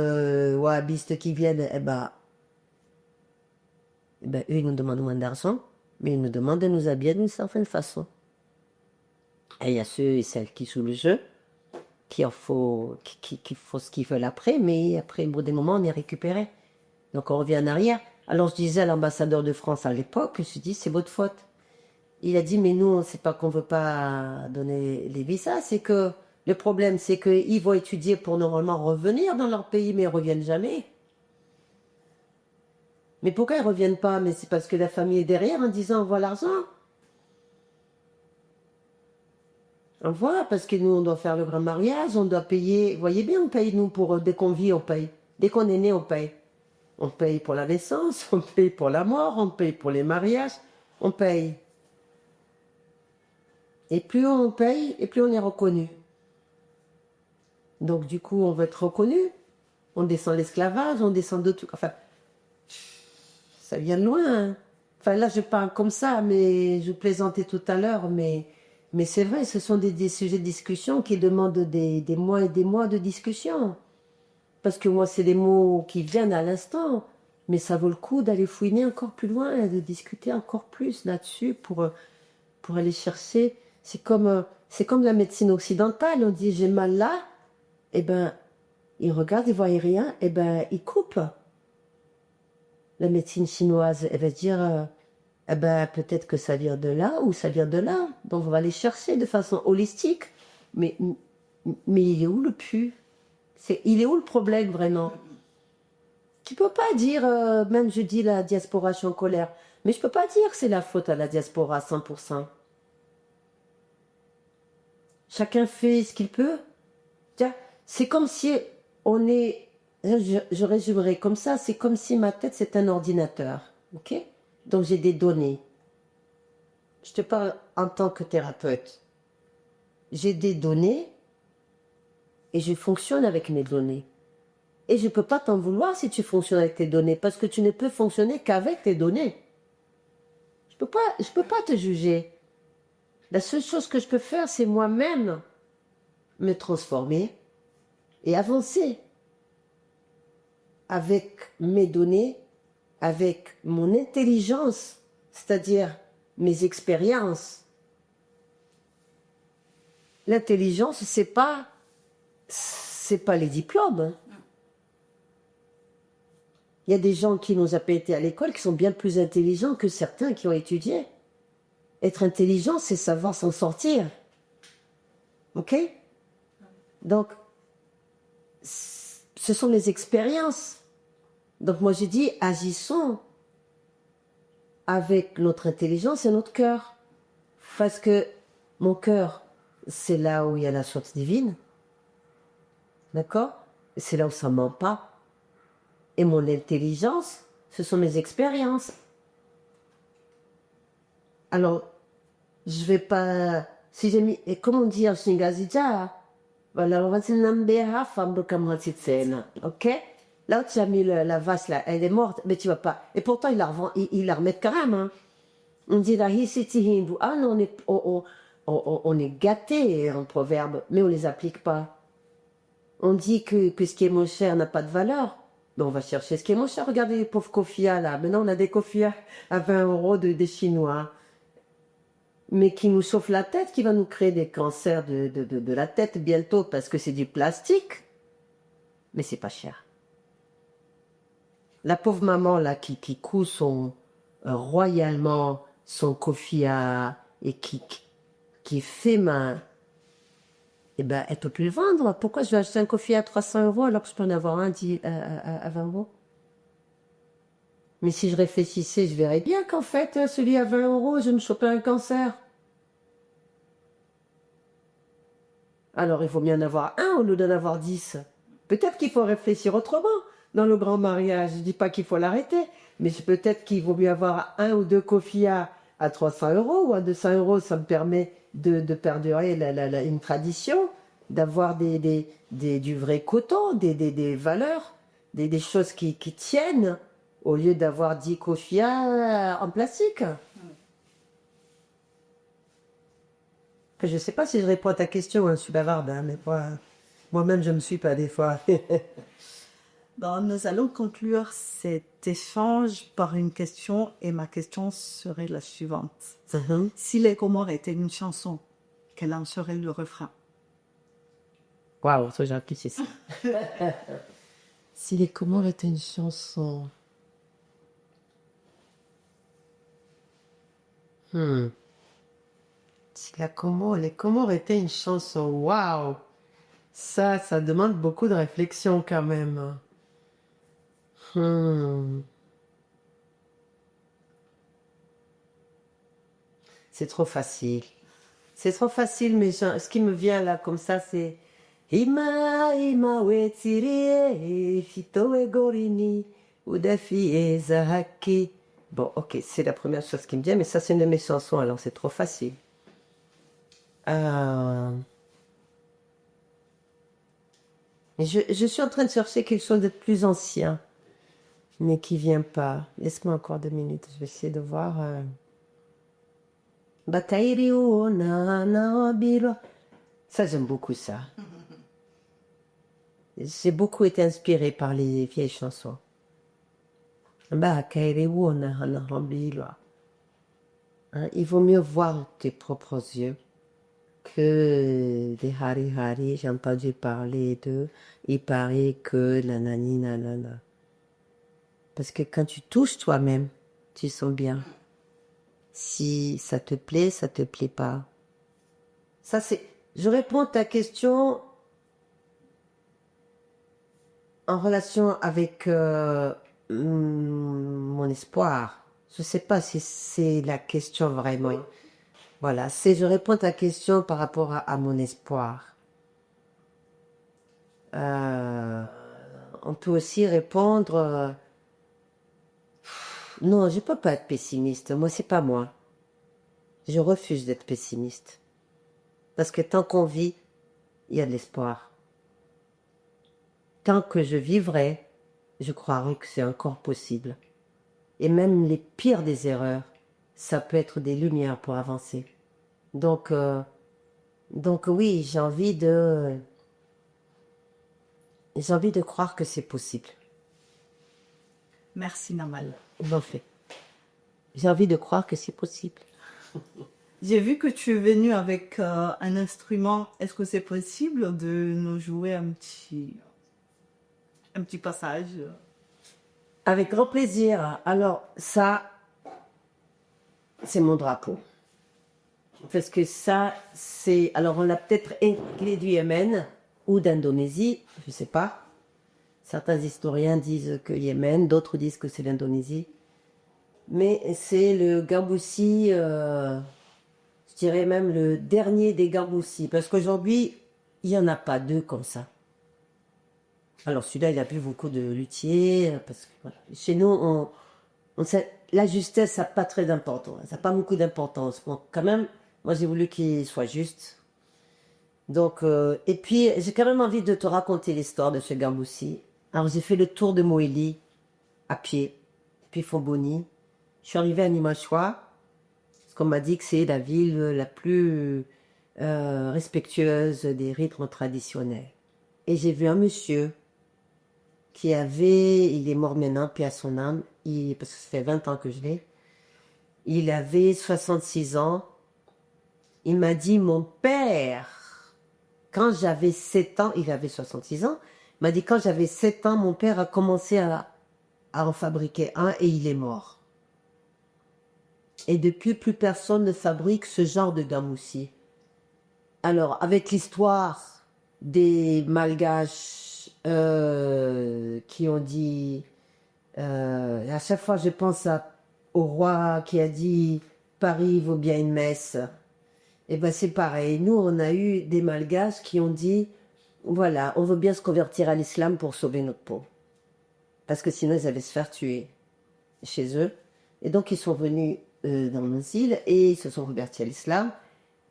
wahhabistes qui viennent, eux, ils nous demandent moins d'argent, mais ils nous demandent de nous habiller d'une certaine façon. Et il y a ceux et celles qui jouent le jeu, qui font ce qu'ils veulent après, mais après, au bout des moments, on est récupéré. Donc, on revient en arrière. Alors, je disais à l'ambassadeur de France à l'époque, je me suis dit, c'est votre faute. Il a dit, mais nous, c'est pas qu'on veut pas donner les visas, c'est que le problème, c'est qu'ils vont étudier pour normalement revenir dans leur pays, mais ils reviennent jamais. Mais pourquoi ils reviennent pas? Mais c'est parce que la famille est derrière en disant, on voit l'argent. On voit, parce que nous, on doit faire le grand mariage, on doit payer. Vous voyez bien, on paye, nous, pour dès qu'on vit, on paye. Dès qu'on est né, on paye. On paye pour la naissance, on paye pour la mort, on paye pour les mariages, on paye. Et plus on paye, et plus on est reconnu. Donc, du coup, on veut être reconnu. On descend l'esclavage, on descend de tout. Enfin, ça vient de loin. Hein. Enfin, là, je parle comme ça, mais je plaisantais tout à l'heure, mais c'est vrai, ce sont des sujets de discussion qui demandent des mois et des mois de discussion. Parce que moi, c'est des mots qui viennent à l'instant, mais ça vaut le coup d'aller fouiner encore plus loin et de discuter encore plus là-dessus pour aller chercher. C'est comme la médecine occidentale. On dit j'ai mal là, eh ben, ils regardent, ils voient rien, eh ben, ils coupent. La médecine chinoise, elle va dire, eh ben, peut-être que ça vient de là ou ça vient de là. Donc on va aller chercher de façon holistique. Mais il est où le pu? Il est où le problème vraiment? Tu peux pas dire, même je dis la diaspora, je suis en colère, mais je peux pas dire que c'est la faute à la diaspora à 100%. Chacun fait ce qu'il peut. Tiens, c'est comme si je résumerai comme ça, c'est comme si ma tête c'est un ordinateur, ok? Donc j'ai des données. Je te parle en tant que thérapeute. J'ai des données et je fonctionne avec mes données. Et je ne peux pas t'en vouloir si tu fonctionnes avec tes données, parce que tu ne peux fonctionner qu'avec tes données. Je peux pas te juger. La seule chose que je peux faire, c'est moi-même me transformer et avancer avec mes données, avec mon intelligence, c'est-à-dire mes expériences. L'intelligence, c'est pas les diplômes. Hein. Il y a des gens qui n'ont jamais été à l'école qui sont bien plus intelligents que certains qui ont étudié. Être intelligent, c'est savoir s'en sortir. Ok? Donc, ce sont les expériences. Donc moi j'ai dit, agissons avec notre intelligence et notre cœur. Parce que mon cœur, c'est là où il y a la source divine. D'accord? C'est là où ça ne ment pas. Et mon intelligence, ce sont mes expériences. Alors, je vais pas... Si j'ai mis... Et comment dire, Shingazija, voilà, on va se nommer à femme de Kamratitsena, ok? Là où tu as mis la vache, là, elle est morte, mais tu vas pas... Et pourtant, il la remet quand même, hein. On dit la hisiti hindu. Ah non, on est gâté en proverbe, mais on les applique pas. On dit que ce qui est moins cher n'a pas de valeur. Mais on va chercher ce qui est moins cher. Regardez les pauvres kofias là. Maintenant, on a des kofias à 20 € des Chinois. Mais qui nous chauffent la tête, qui va nous créer des cancers de la tête bientôt parce que c'est du plastique. Mais c'est pas cher. La pauvre maman là qui coud royalement son kofia et qui fait main. eh ben, elle peut plus le vendre. Pourquoi je vais acheter un Kofia à 300 € alors que je peux en avoir un à 20 €? Mais si je réfléchissais, je verrais bien qu'en fait, celui à 20 €, je me chopais un cancer. Alors, il faut bien en avoir un au lieu d'en avoir 10. Peut-être qu'il faut réfléchir autrement dans le grand mariage. Je dis pas qu'il faut l'arrêter, mais peut-être qu'il vaut mieux avoir un ou deux Kofia à 300 € ou à 200 €. Ça me permet de perdurer une tradition, d'avoir du vrai coton, des valeurs, des choses qui tiennent, au lieu d'avoir 10 Kofia en plastique. Je ne sais pas si je réponds à ta question, hein, je suis bavarde, hein, mais moi-même je ne me suis pas des fois. Bon, nous allons conclure cet échange par une question et ma question serait la suivante. Si les Comores étaient une chanson, quel en serait le refrain? Waouh, ça j'ai apprécié ça. Si les Comores étaient une chanson. Si les Comores étaient une chanson, waouh! Ça demande beaucoup de réflexion quand même. C'est trop facile. C'est trop facile, mais ce qui me vient là comme ça, c'est Ima wetirie fitoe gorini udafi ezahaki. Bon, ok, c'est la première chose qui me vient, mais ça c'est une de mes chansons, alors c'est trop facile. Je suis en train de chercher quelque chose de plus ancien, mais qui vient pas. Laisse-moi encore 2 minutes, je vais essayer de voir. Batairi o na na biro. Ça, j'aime beaucoup ça. J'ai beaucoup été inspirée par les vieilles chansons. Batairi o na na biro. Il vaut mieux voir tes propres yeux que des hari-hari. J'ai entendu parler d'eux. Il paraît que nanani nanana. Parce que quand tu touches toi-même, tu sens bien. Si ça te plaît pas. Ça, c'est... Je réponds à ta question en relation avec mon espoir. Je ne sais pas si c'est la question vraiment. Voilà, je réponds à ta question par rapport à mon espoir. On peut aussi répondre... non, je ne peux pas être pessimiste. Moi, c'est pas moi. Je refuse d'être pessimiste. Parce que tant qu'on vit, il y a de l'espoir. Tant que je vivrai, je croirai que c'est encore possible. Et même les pires des erreurs, ça peut être des lumières pour avancer. Donc oui, j'ai envie de croire que c'est possible. Merci Namal. Bon fait. J'ai envie de croire que c'est possible. J'ai vu que tu es venu avec un instrument. Est-ce que c'est possible de nous jouer un petit passage? Avec grand plaisir. Alors ça, c'est mon drapeau. Parce que ça, c'est... Alors on l'a peut-être écrit du Yémen ou d'Indonésie, je ne sais pas. Certains historiens disent que Yémen, d'autres disent que c'est l'Indonésie. Mais c'est le Gamboussi... je dirais même le dernier des Gamboussi, parce qu'aujourd'hui, il n'y en a pas deux comme ça. Alors celui-là, il a plus beaucoup de luthiers, parce que voilà. Chez nous, la justesse, ça n'a pas très d'importance, ça n'a pas beaucoup d'importance. Bon, quand même, moi j'ai voulu qu'il soit juste. Donc, et puis, j'ai quand même envie de te raconter l'histoire de ce Gamboussi. Alors j'ai fait le tour de Moélie, à pied, puis Fomboni. Je suis arrivée à Nimachoua, qu'on m'a dit que c'est la ville la plus respectueuse des rythmes traditionnels. Et j'ai vu un monsieur il est mort maintenant, paix à son âme, parce que ça fait 20 ans que je l'ai, il avait 66 ans. Il m'a dit, mon père, quand j'avais 7 ans, il avait 66 ans, il m'a dit, quand j'avais 7 ans, mon père a commencé à en fabriquer un et il est mort. Et depuis, plus personne ne fabrique ce genre de gamoussi. Alors, avec l'histoire des Malgaches qui ont dit, à chaque fois je pense au roi qui a dit Paris vaut bien une messe. Et ben c'est pareil. Nous, on a eu des Malgaches qui ont dit, voilà, on veut bien se convertir à l'islam pour sauver notre peau. Parce que sinon, ils allaient se faire tuer chez eux. Et donc, ils sont venus dans nos îles et ils se sont convertis à l'islam.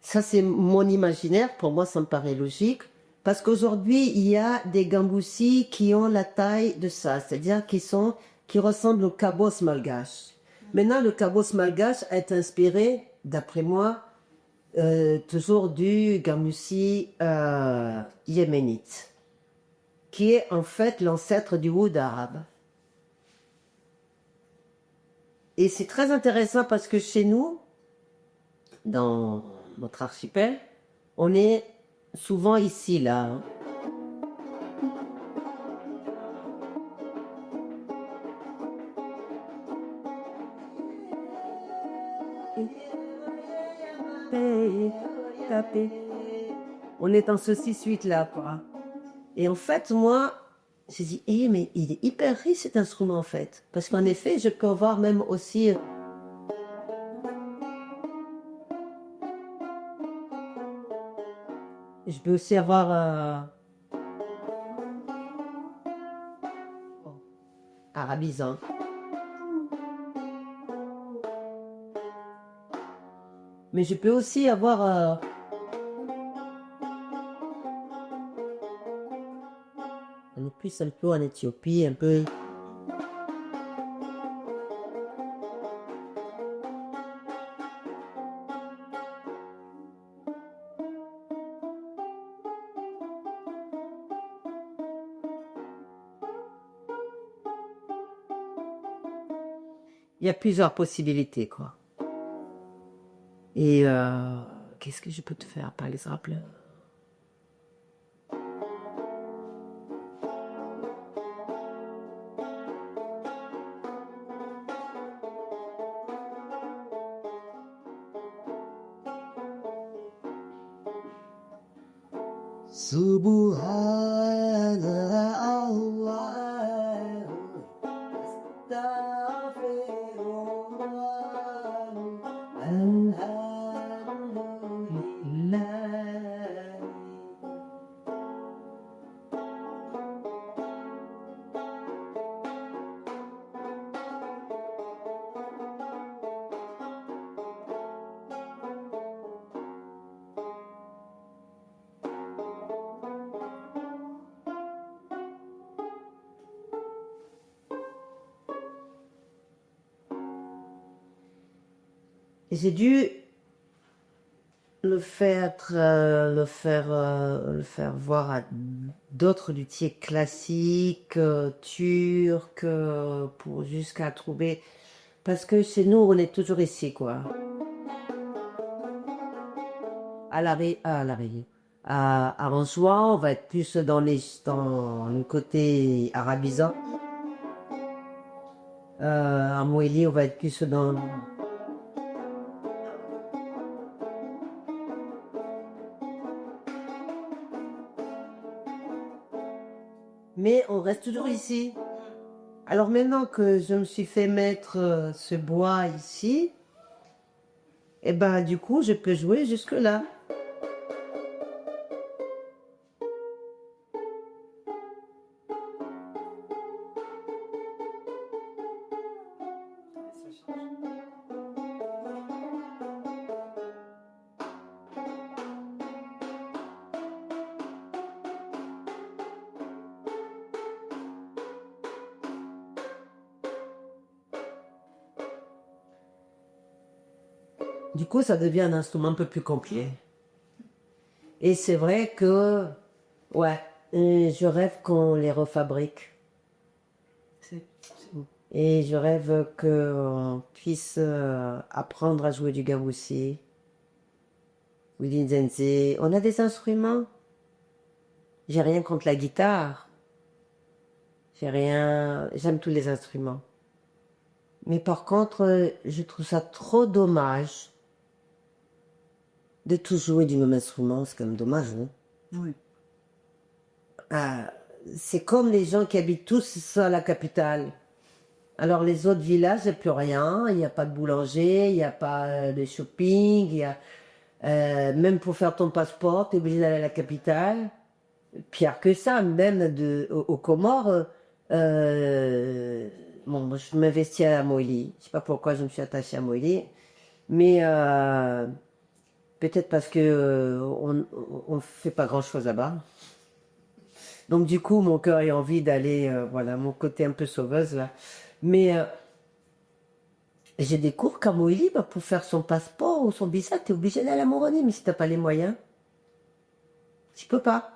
Ça, c'est mon imaginaire. Pour moi, ça me paraît logique. Parce qu'aujourd'hui, il y a des Gamboussis qui ont la taille de ça. C'est-à-dire qui ressemblent au Cabos malgache. Maintenant, le Cabos malgache est inspiré, d'après moi, toujours du Gamboussi yéménite, qui est en fait l'ancêtre du oud arabe. Et c'est très intéressant parce que chez nous, dans notre archipel, on est souvent ici, là. Hein. On est en ceci suite là, quoi. Et en fait, moi, j'ai dit, mais il est hyper riche cet instrument en fait. Parce qu'en effet, je peux avoir même aussi. Je peux aussi avoir arabisant. Mais je peux aussi avoir. On est plus un peu en Éthiopie, un peu. Il y a plusieurs possibilités, quoi. Et qu'est-ce que je peux te faire, par exemple? J'ai dû le faire voir à d'autres luthiers classiques, turcs, pour jusqu'à trouver. Parce que chez nous, on est toujours ici, quoi. À Ansois, on va être plus dans le côté arabisant. À Moélie, on va être plus dans. Mais on reste toujours ici. Alors maintenant que je me suis fait mettre ce bois ici, et ben du coup je peux jouer jusque là. Du coup, ça devient un instrument un peu plus compliqué. Et c'est vrai que, ouais, je rêve qu'on les refabrique. Et je rêve qu'on puisse apprendre à jouer du gamoussi, ou du nzenze. On a des instruments. J'ai rien contre la guitare. J'aime tous les instruments. Mais par contre, je trouve ça trop dommage de tous jouer du même instrument, c'est quand même dommage, hein. Oui. C'est comme les gens qui habitent tous à la capitale. Alors les autres villages, il n'y a plus rien, il n'y a pas de boulanger, il n'y a pas de shopping, même pour faire ton passeport, tu es obligé d'aller à la capitale. Pire que ça, même aux Comores, bon, moi, je m'investis à Moïli. Je sais pas pourquoi je me suis attachée à Moïli, mais peut-être parce que on fait pas grand-chose là-bas. Donc du coup, mon cœur a envie d'aller, voilà, mon côté un peu sauveuse là. Mais j'ai des cours qu'à Moïli, bah, pour faire son passeport ou son visa, tu es obligé d'aller à Moroni, mais si t'as pas les moyens, tu peux pas.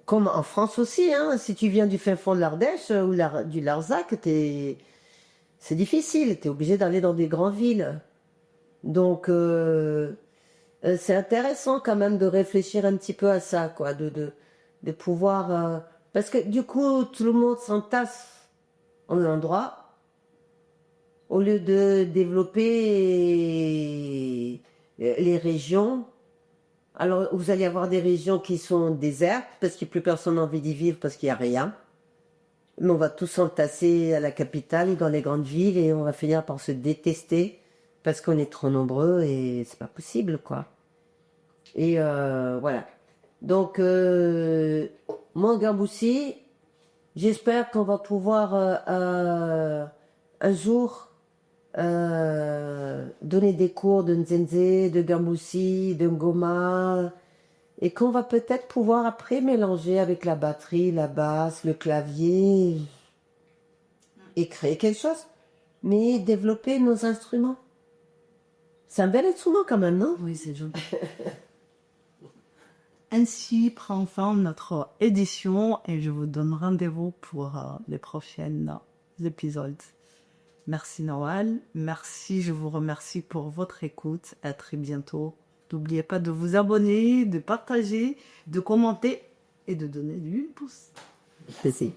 Comme en France aussi, hein, si tu viens du fin fond de l'Ardèche ou du Larzac, c'est difficile, tu es obligé d'aller dans des grandes villes. Donc, c'est intéressant quand même de réfléchir un petit peu à ça, quoi, de pouvoir... parce que du coup, tout le monde s'entasse en un endroit, au lieu de développer les régions. Alors, vous allez avoir des régions qui sont désertes, parce que plus personne n'a envie d'y vivre, parce qu'il n'y a rien. Mais on va tous s'entasser à la capitale ou dans les grandes villes, et on va finir par se détester, parce qu'on est trop nombreux, et c'est pas possible, quoi. Et voilà. Donc, moi, Gambousi, j'espère qu'on va pouvoir un jour donner des cours de Nzenze, de Gambousi, de Ngoma, et qu'on va peut-être pouvoir après mélanger avec la batterie, la basse, le clavier, et créer quelque chose, mais développer nos instruments. C'est un bel instrument quand même, non? Oui, c'est joli. Ainsi prend fin notre édition et je vous donne rendez-vous pour les prochains épisodes. Merci Noël, merci, je vous remercie pour votre écoute. À très bientôt. N'oubliez pas de vous abonner, de partager, de commenter et de donner du pouce. Merci.